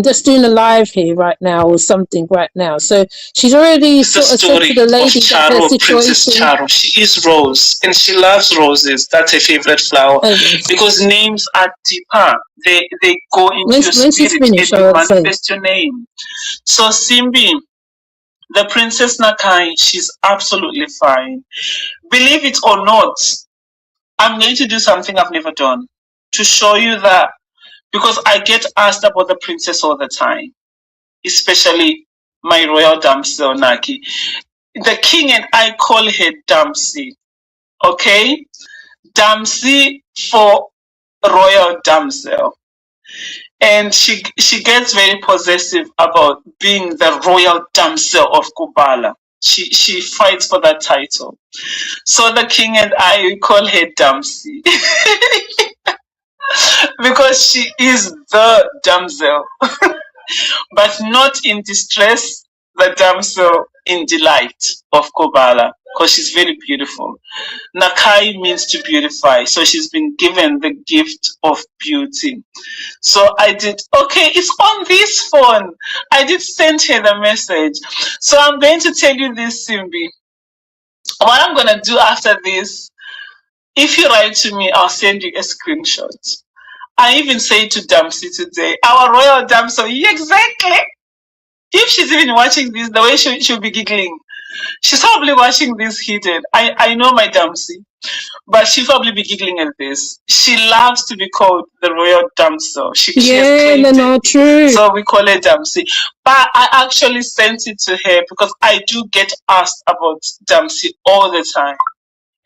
just doing a live here right now or something right now. So she's already sort of said to the lady that her situation. Princess Charo. She is Rose, and she loves roses. That's her favorite flower. Because names are deeper. They go into your spirit and they manifest your name. So Simbi, the Princess Nakai, she's absolutely fine. Believe it or not, I'm going to do something I've never done to show you that, because I get asked about the princess all the time, especially my royal damsel Naki. The king and I call her Damsey, okay? Damsey for royal damsel. and she gets very possessive about being the royal damsel of Kubala. She fights for that title. So the king and I we call her Damsey because she is the damsel, but not in distress, the damsel in delight of Kubala, because she's very beautiful. Nakai means to beautify, so she's been given the gift of beauty. So I did, okay, it's on this phone. I did send her the message. So I'm going to tell you this, Simbi. What I'm going to do after this, if you write to me, I'll send you a screenshot. I even say to Dempsey today, our royal damsel, exactly. If she's even watching this, the way she'll be giggling. She's probably watching this hidden. I know my Dempsey, but she'll probably be giggling at this. She loves to be called the royal damsel. She has claimed no, it. true. So we call her Dempsey. But I actually sent it to her because I do get asked about Dempsey all the time.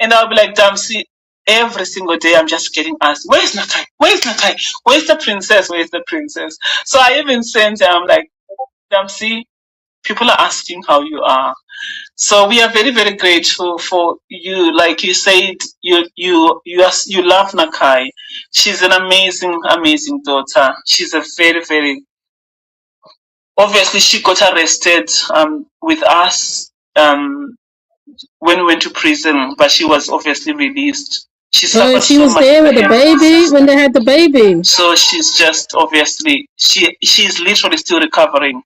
And I'll be like, Dempsey, every single day I'm just getting asked, where's Nakai? Where's Nakai? Where's the princess? Where's the princess? So I even sent her, I'm like, Dempsey, people are asking how you are. So we are very, very grateful for you. Like you said, you love Nakai. She's an amazing, amazing daughter. She's a very, very, obviously she got arrested with us when we went to prison, but she was obviously released. She suffered she so was much there at with the hands of her baby sister. when they had the baby. So she's just obviously she's literally still recovering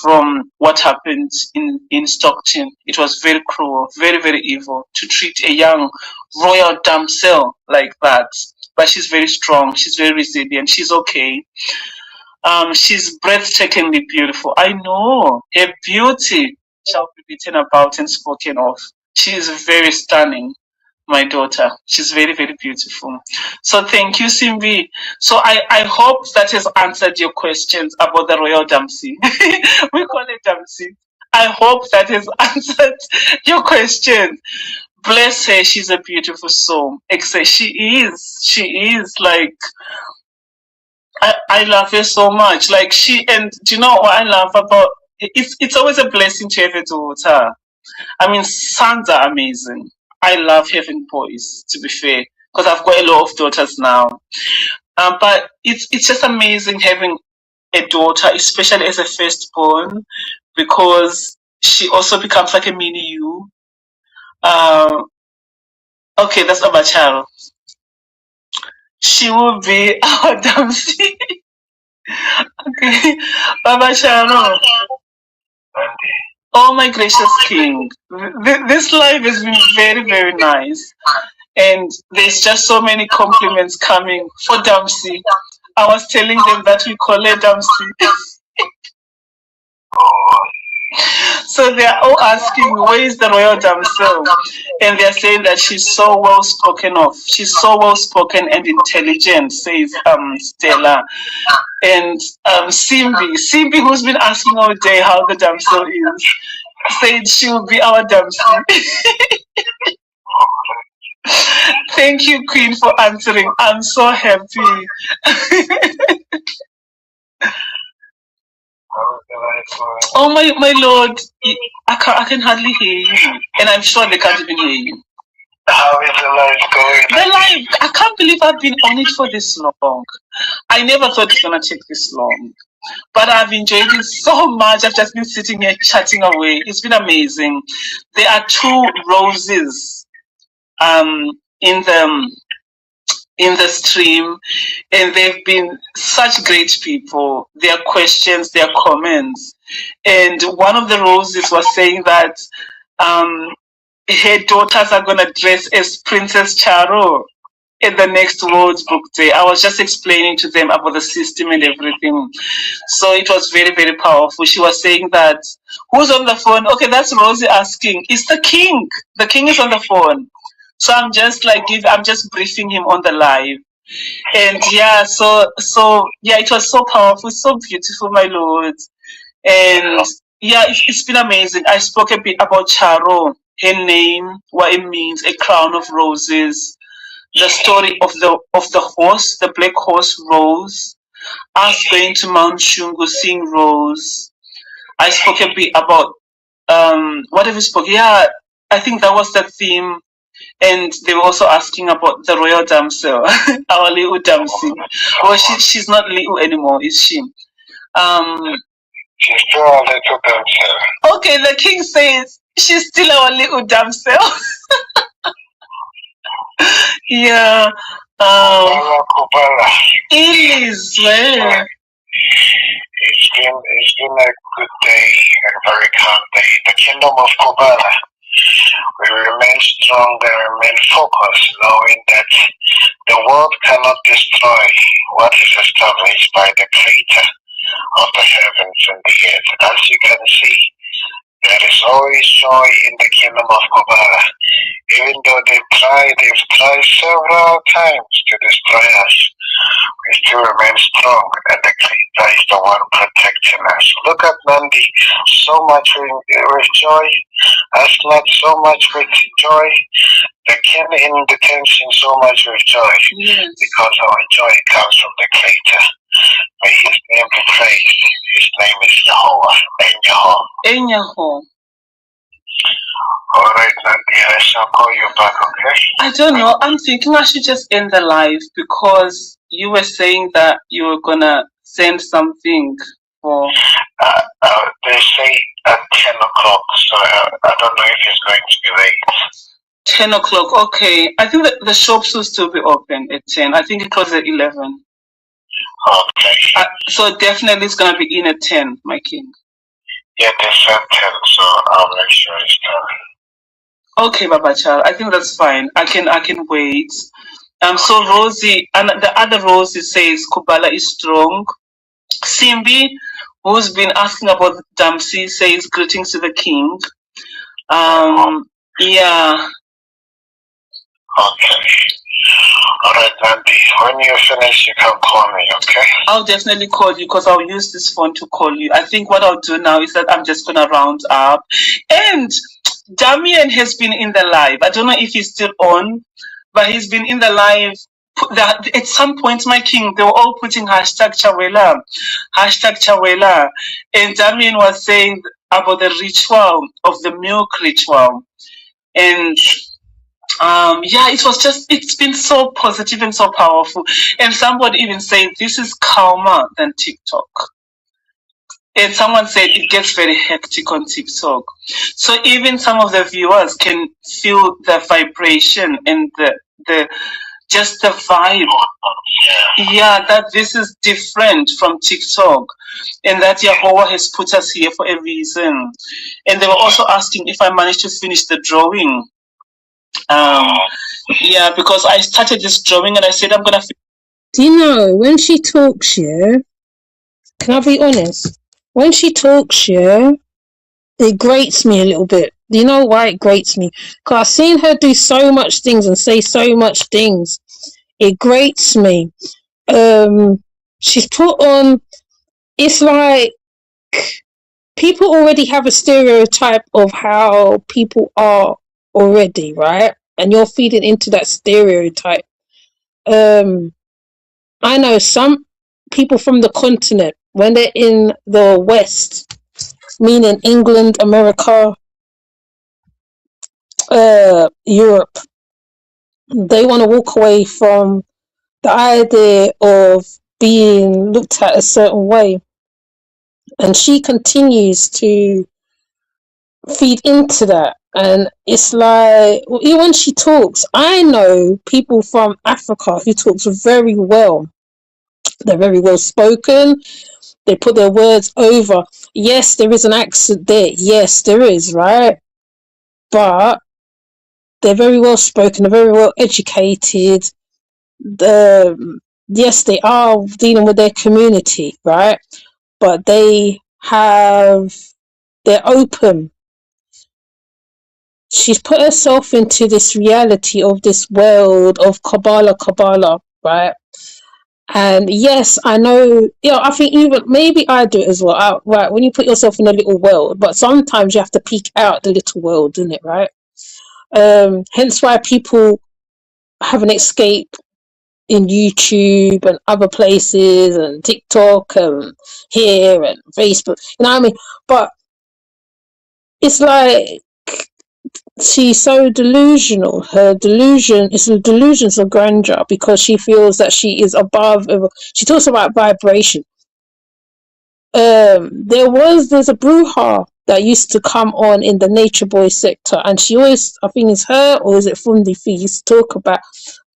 from what happened in Stockton. It was very cruel, very, very evil to treat a young royal damsel like that. But she's very strong, she's very resilient, she's okay. She's breathtakingly beautiful. I know her beauty shall be written about and spoken of. She is very stunning, my daughter. She's very, very beautiful. So thank you, Simbi. So I hope that has answered your questions about the Royal Dempsey. We call it Dempsey. I hope that has answered your question. Bless her, she's a beautiful soul. Except she is like, I love her so much. Like and do you know what I love about it's always a blessing to have a daughter. I mean, sons are amazing. I love having boys, to be fair, because I've got a lot of daughters now. But it's just amazing having a daughter, especially as a firstborn, because she also becomes like a mini you. Okay, that's Abacharo. She will be our Dempsey. Okay, Abacharo. Oh my gracious King, this live has been very, very nice. And there's just so many compliments coming for Dempsey. I was telling them that we call her Dempsey. So they are all asking, where is the royal damsel? And they're saying that she's so well spoken of. She's so well spoken and intelligent, says Stella. And Simbi, who's been asking all day how the damsel is, said she will be our damsel. Thank you, Queen, for answering. I'm so happy. Oh my lord, I can hardly hear you, and I'm sure they can't even hear you. How is the life going? The live, I can't believe I've been on it for this long. I never thought it's gonna take this long, but I've enjoyed it so much. I've just been sitting here chatting away. It's been amazing. There are 2 roses in the stream, and they've been such great people. Their questions, their comments, and one of the roses was saying that her daughters are gonna dress as Princess Charo at the next World Book Day. I was just explaining to them about the system and everything. So it was very, very powerful. She was saying that, who's on the phone? Okay, that's Rosie asking. It's the king. The king is on the phone. So I'm just like, I'm just briefing him on the live. And yeah, so yeah, it was so powerful, so beautiful, my lord. And yeah, it's been amazing. I spoke a bit about Charo, her name, what it means, a crown of roses, the story of the horse, the black horse Rose, us going to Mount Shungu, seeing Rose. I spoke a bit about what have we spoke? Yeah, I think that was the theme. And they were also asking about the royal damsel, our little damsel. Well, she's not little anymore, is she? She's still a little damsel. Okay, the king says she's still our little damsel. Yeah. Kubala. It is well. It's been a good day, a very calm day. The kingdom of Kubala. We remain strong and remain focused, knowing that the world cannot destroy what is established by the Creator of the heavens and the earth. As you can see, there is always joy in the kingdom of Kubala. Even though they've tried several times to destroy us, we still remain strong, and the Creator is the one protecting us. Look at Nandi, so much with joy, Aslat so much with joy, the king in detention so much with joy, Yes. because our joy comes from the Creator. May His name be praised. His name is Jehovah. Enyaho. All right, Nandi, I shall call you back, okay? I don't know. I'm thinking I should just end the live because you were saying that you were gonna send something for. They say at 10 o'clock, so I don't know if it's going to be late. 10 o'clock. Okay. I think that the shops will still be open at 10. I think it closes at 11. Okay. So definitely it's gonna be in at 10, my king. Yeah, they said 10, so I'll make sure it's done. Okay, Baba Child. I think that's fine. I can wait. So Rosie and the other Rosie says Kubala is strong. Simbi, who's been asking about Damsi, says greetings to the king. Yeah. Okay. Alright, Nandi. When you finish, you can call me, okay? I'll definitely call you because I'll use this phone to call you. I think what I'll do now is that I'm just gonna round up. And Damien has been in the live. I don't know if he's still on, but he's been in the live. At some point, my king, they were all putting hashtag Chawela, and Damien was saying about the ritual of the milk ritual, and yeah, it's been so positive and so powerful. And somebody even said this is calmer than TikTok. And someone said it gets very hectic on TikTok. So even some of the viewers can feel the vibration and the just the vibe. Yeah, that this is different from TikTok. And that Yahweh has put us here for a reason. And they were also asking if I managed to finish the drawing. Yeah, because I started this drawing and I said I'm gonna. Do you know when she talks, yeah? Can I be honest? When she talks, yeah, it grates me a little bit. Do you know why it grates me? Because I've seen her do so much things and say so much things. It grates me. She's put on. It's like people already have a stereotype of how people are already, right? And you're feeding into that stereotype. I know some people from the continent, when they're in the West, meaning England, America, Europe, they want to walk away from the idea of being looked at a certain way. And she continues to feed into that. And it's like, well, even when she talks, I know people from Africa who talks very well. They're very well spoken. They put their words over. Yes, there is an accent there. Yes, there is, right? But they're very well spoken. They're very well educated. Yes, they are dealing with their community, right? But they're open. She's put herself into this reality of this world of Kabbalah, right? And yes, I know, I think even maybe I do it as well. Right, when you put yourself in a little world, but sometimes you have to peek out the little world, isn't it, right? Hence why people have an escape in YouTube and other places and TikTok and here and Facebook. You know what I mean? But it's like she's so delusional. Her delusion is the delusions of grandeur because she feels that she is above. She talks about vibration. There's a brouhaha that used to come on in the Nature Boy sector, and she always, I think it's her or is it Fundi Fee, used to talk about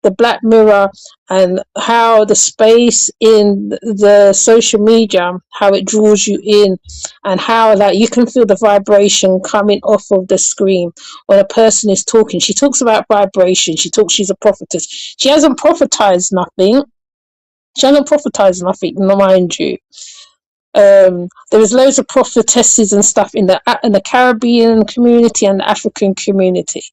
the black mirror and how the space in the social media, how it draws you in, and how like you can feel the vibration coming off of the screen when a person is talking. She talks about vibration. She's a prophetess. She hasn't prophetized nothing. Mind you. There was loads of prophetesses and stuff in the Caribbean community and the African community.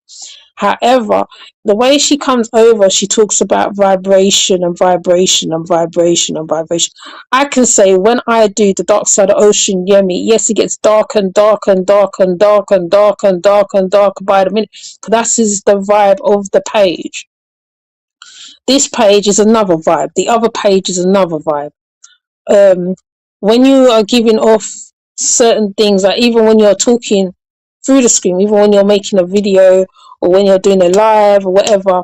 However, the way she comes over, she talks about vibration and vibration and vibration and vibration. I can say when I do the Dark Side of Ocean Yemi, yes, it gets dark and dark and dark and dark and dark and dark and dark by the minute. That is the vibe of the page. This page is another vibe. The other page is another vibe. When you are giving off certain things, like even when you're talking through the screen, even when you're making a video or when you're doing a live or whatever,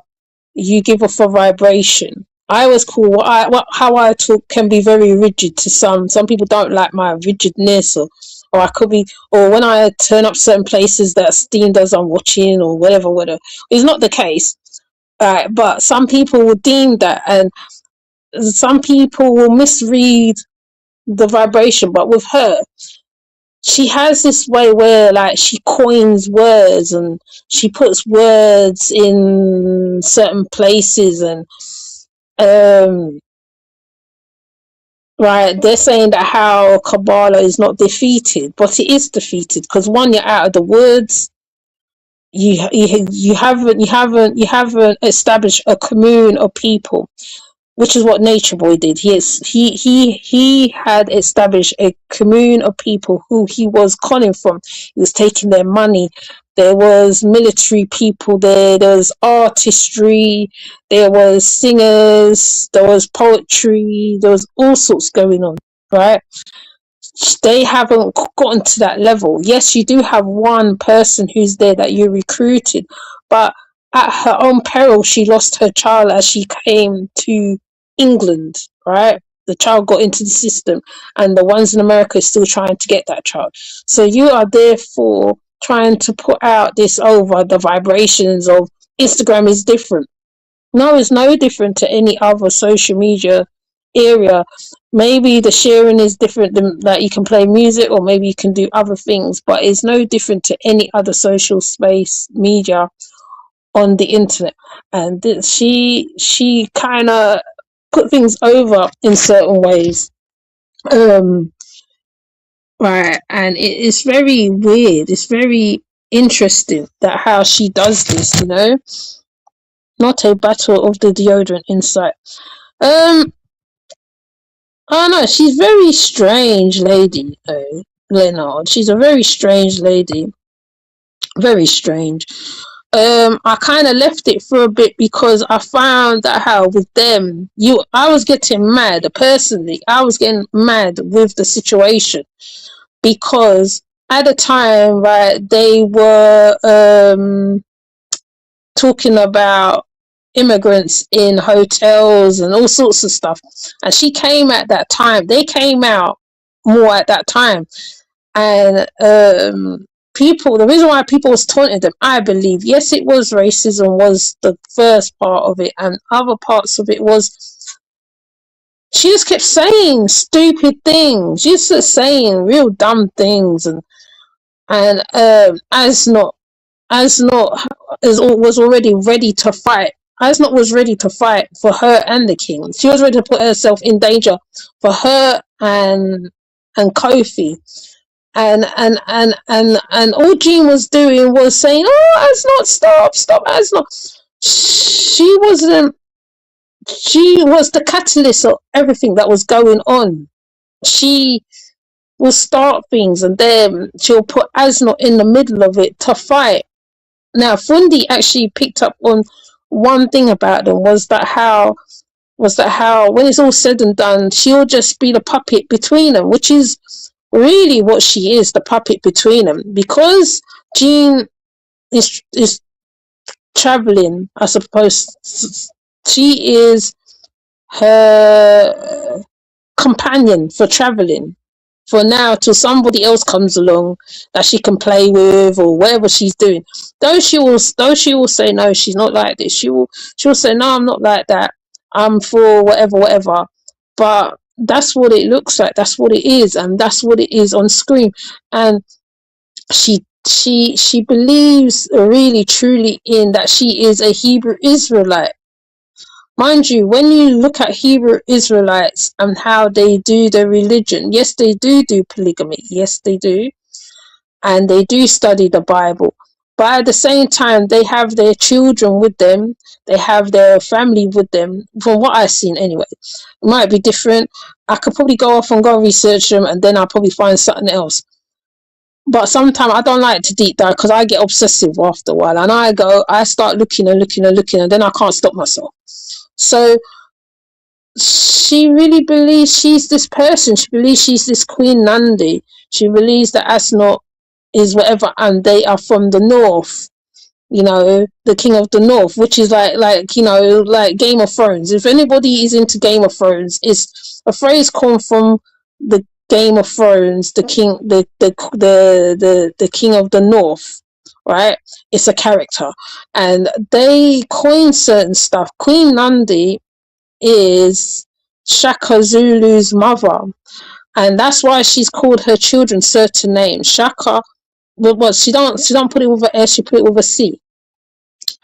you give off a vibration. I always call how I talk can be very rigid to some. Some people don't like my rigidness, or I could be, or when I turn up certain places that Steam does I'm watching or whatever. It's not the case, but some people will deem that, and some people will misread the vibration. But with her, she has this way where like she coins words and she puts words in certain places, and right, they're saying that how Kubala is not defeated, but it is defeated because one, you're out of the woods. You haven't established a commune of people, which is what Nature Boy did. He had established a commune of people who he was conning from. He was taking their money. There was military people there. There was artistry. There was singers. There was poetry. There was all sorts going on, right? They haven't gotten to that level. Yes, you do have one person who's there that you recruited, but at her own peril, she lost her child as she came to England, right? The child got into the system, and the ones in America are still trying to get that child. So you are therefore trying to put out this over the vibrations of Instagram is different. No, it's no different to any other social media area. Maybe the sharing is different than that, you can play music or maybe you can do other things, but it's no different to any other social space media on the internet. And she kind of put things over in certain ways. Right, and it's very weird. It's very interesting that how she does this, you know. Not a battle of the deodorant inside. Oh no, she's very strange lady, Leonard. She's a very strange lady. Very strange. I kind of left it for a bit because I found that how with them, I was getting mad personally. I was getting mad with the situation because at the time, right, they were talking about immigrants in hotels and all sorts of stuff, and she came at that time. They came out more at that time, and the reason why people was taunting them, I believe, yes, it was racism was the first part of it, and other parts of it was she just kept saying stupid things. She just saying real dumb things, and as was already ready to fight. Asnot was ready to fight for her and the king. She was ready to put herself in danger for her and Kofi. And all Jean was doing was saying, "Oh, Asnot, stop, Asnot." She was the catalyst of everything that was going on. She will start things and then she'll put Asnot in the middle of it to fight. Now, Fundi actually picked up on one thing about them was that how was that how, when it's all said and done, she'll just be the puppet between them, which is really what she is, the puppet between them. Because Jean is traveling, I suppose, she is her companion for traveling for now, till somebody else comes along that she can play with or whatever she's doing. Though she will say no, she's not like this. She'll say no, I'm not like that. I'm for whatever. But that's what it looks like. That's what it is, and that's what it is on screen. And she believes really truly in that she is a Hebrew Israelite. Mind you, when you look at Hebrew Israelites and how they do their religion, yes, they do polygamy. Yes, they do. And they do study the Bible. But at the same time, they have their children with them. They have their family with them. From what I've seen anyway. It might be different. I could probably go off and go research them, and then I'll probably find something else. But sometimes I don't like to deep dive because I get obsessive after a while. And I start looking, and then I can't stop myself. So she really believes she's this person. She believes she's this Queen Nandi. She believes that Asnot is whatever, and they are from the north. The king of the north, which is like Game of Thrones. If anybody is into Game of Thrones, it's a phrase come from the Game of Thrones, the king, the king of the north, right? It's a character, and they coin certain stuff. Queen Nandi is Shaka Zulu's mother, and that's why she's called her children certain names. Shaka, but she don't put it with an S, she put it with a C.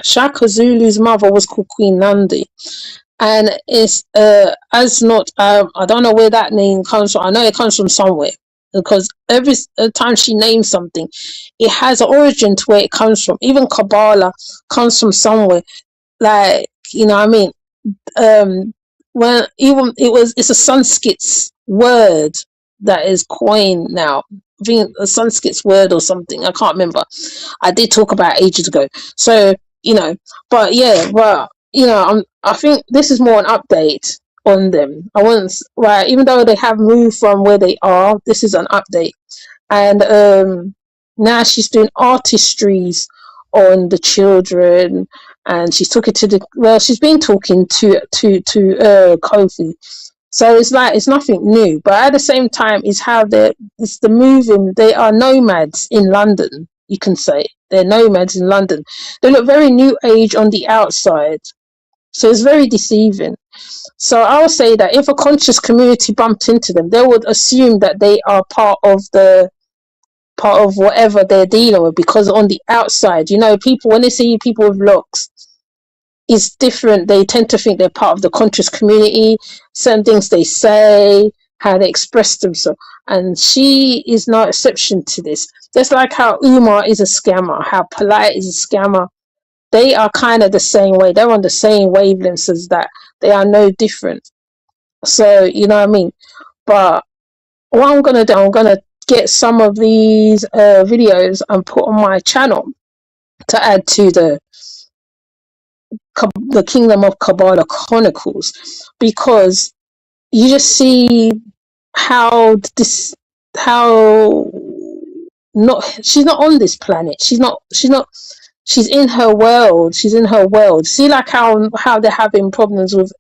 Shaka Zulu's mother was called Queen Nandi, and it's Asnot. I don't know where that name comes from. I know it comes from somewhere, because every time she names something, it has an origin to where it comes from. Even Kubala comes from somewhere, like, what I mean. When even it's a Sanskrit word that is coined now. I think a Sanskrit word or something. I can't remember. I did talk about it ages ago. So but yeah, I think this is more an update on them. Even though they have moved from where they are, this is an update. And now she's doing artistries on the children, and she's talking to she's been talking to Kofi. So it's nothing new, but at the same time, it's the moving. They are nomads in London. You can say they're nomads in London. They look very new age on the outside, so it's very deceiving. So I would say that if a conscious community bumped into them, they would assume that they are part of whatever they're dealing with, because on the outside, people, when they see people with locks, it's different. They tend to think they're part of the conscious community. Certain things they say, how they express themselves, and she is no exception to this. Just like how Umar is a scammer, how Polite is a scammer, they are kind of the same way. They're on the same wavelengths as that. They are no different. So what I mean. But what I'm gonna do, I'm gonna get some of these videos and put on my channel to add to the Kingdom of Kabbalah Chronicles, because you just see how she's not on this planet. She's in her world. See, like how they're having problems with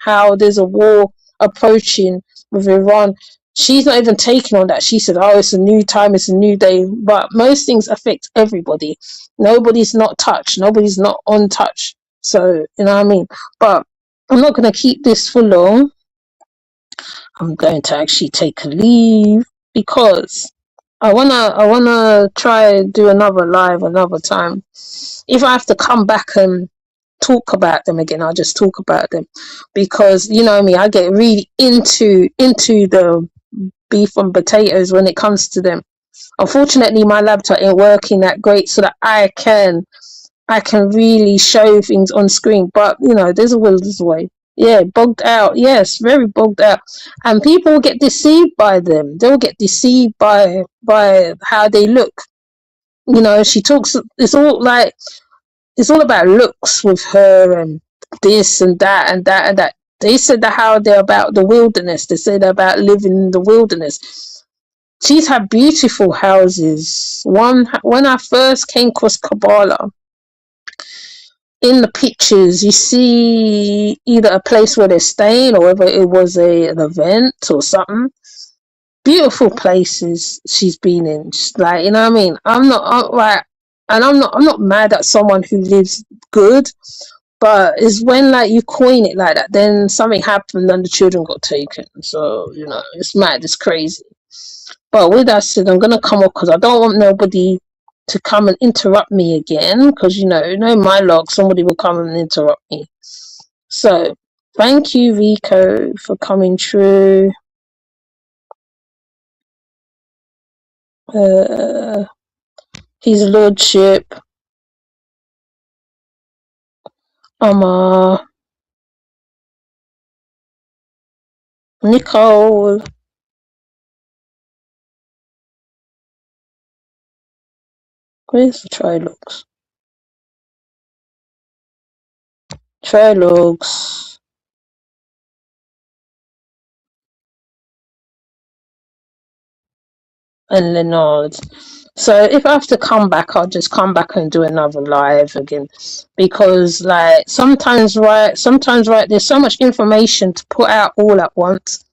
how there's a war approaching with Iran. She's not even taking on that. She said, oh, it's a new time, it's a new day. But most things affect everybody. Nobody's not touched. Nobody's not untouched. So, what I mean? But I'm not going to keep this for long. I'm going to actually take a leave, because I wanna try do another live another time. If I have to come back and talk about them again, I'll just talk about them, because me, I get really into the beef and potatoes when it comes to them. Unfortunately, my laptop ain't working that great, so that I can really show things on screen. But there's a will, there's a way. Yeah, bogged out. Yes, very bogged out. And people will get deceived by them. They'll get deceived by how they look. She talks. It's all about looks with her, and this and that and that and that. They said that how they're about the wilderness. They said about living in the wilderness. She's had beautiful houses. One, when I first came across Kubala, in the pictures you see either a place where they're staying or whether it was an event or something. Beautiful places she's been in. Just like, you know what I mean? I'm not mad at someone who lives good, but it's when like you coin it like that, then something happened and the children got taken. So, you know, it's mad, it's crazy. But with that said, I'm gonna come up because I don't want nobody to come and interrupt me again. Because you know, my log, somebody will come and interrupt me. So, thank you, Rico, for coming through. His Lordship, Nicole. Where's the trilogues? Trilogues. And Leonard. So if I have to come back, I'll just come back and do another live again, because like sometimes right, there's so much information to put out all at once.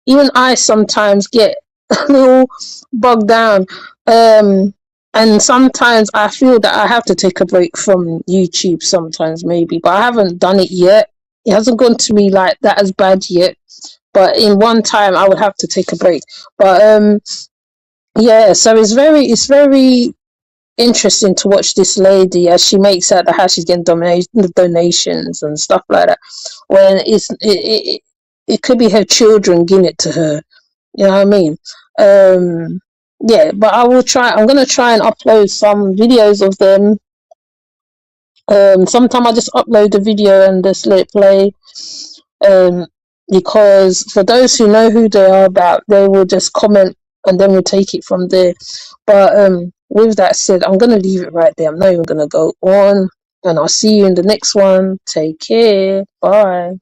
Even I sometimes get a little bogged down, and sometimes I feel that I have to take a break from YouTube sometimes, maybe, but I haven't done it yet. It hasn't gone to me like that as bad yet, but in one time I would have to take a break. But yeah, so it's very interesting to watch this lady as she makes out how she's getting donations and stuff like that, when it could be her children giving it to her. You know what I mean? Yeah, but I'm gonna try and upload some videos of them. Sometimes I just upload the video and just let it play. Because for those who know who they are about, they will just comment and then we'll take it from there. But with that said, I'm gonna leave it right there. I'm not even gonna go on, and I'll see you in the next one. Take care. Bye.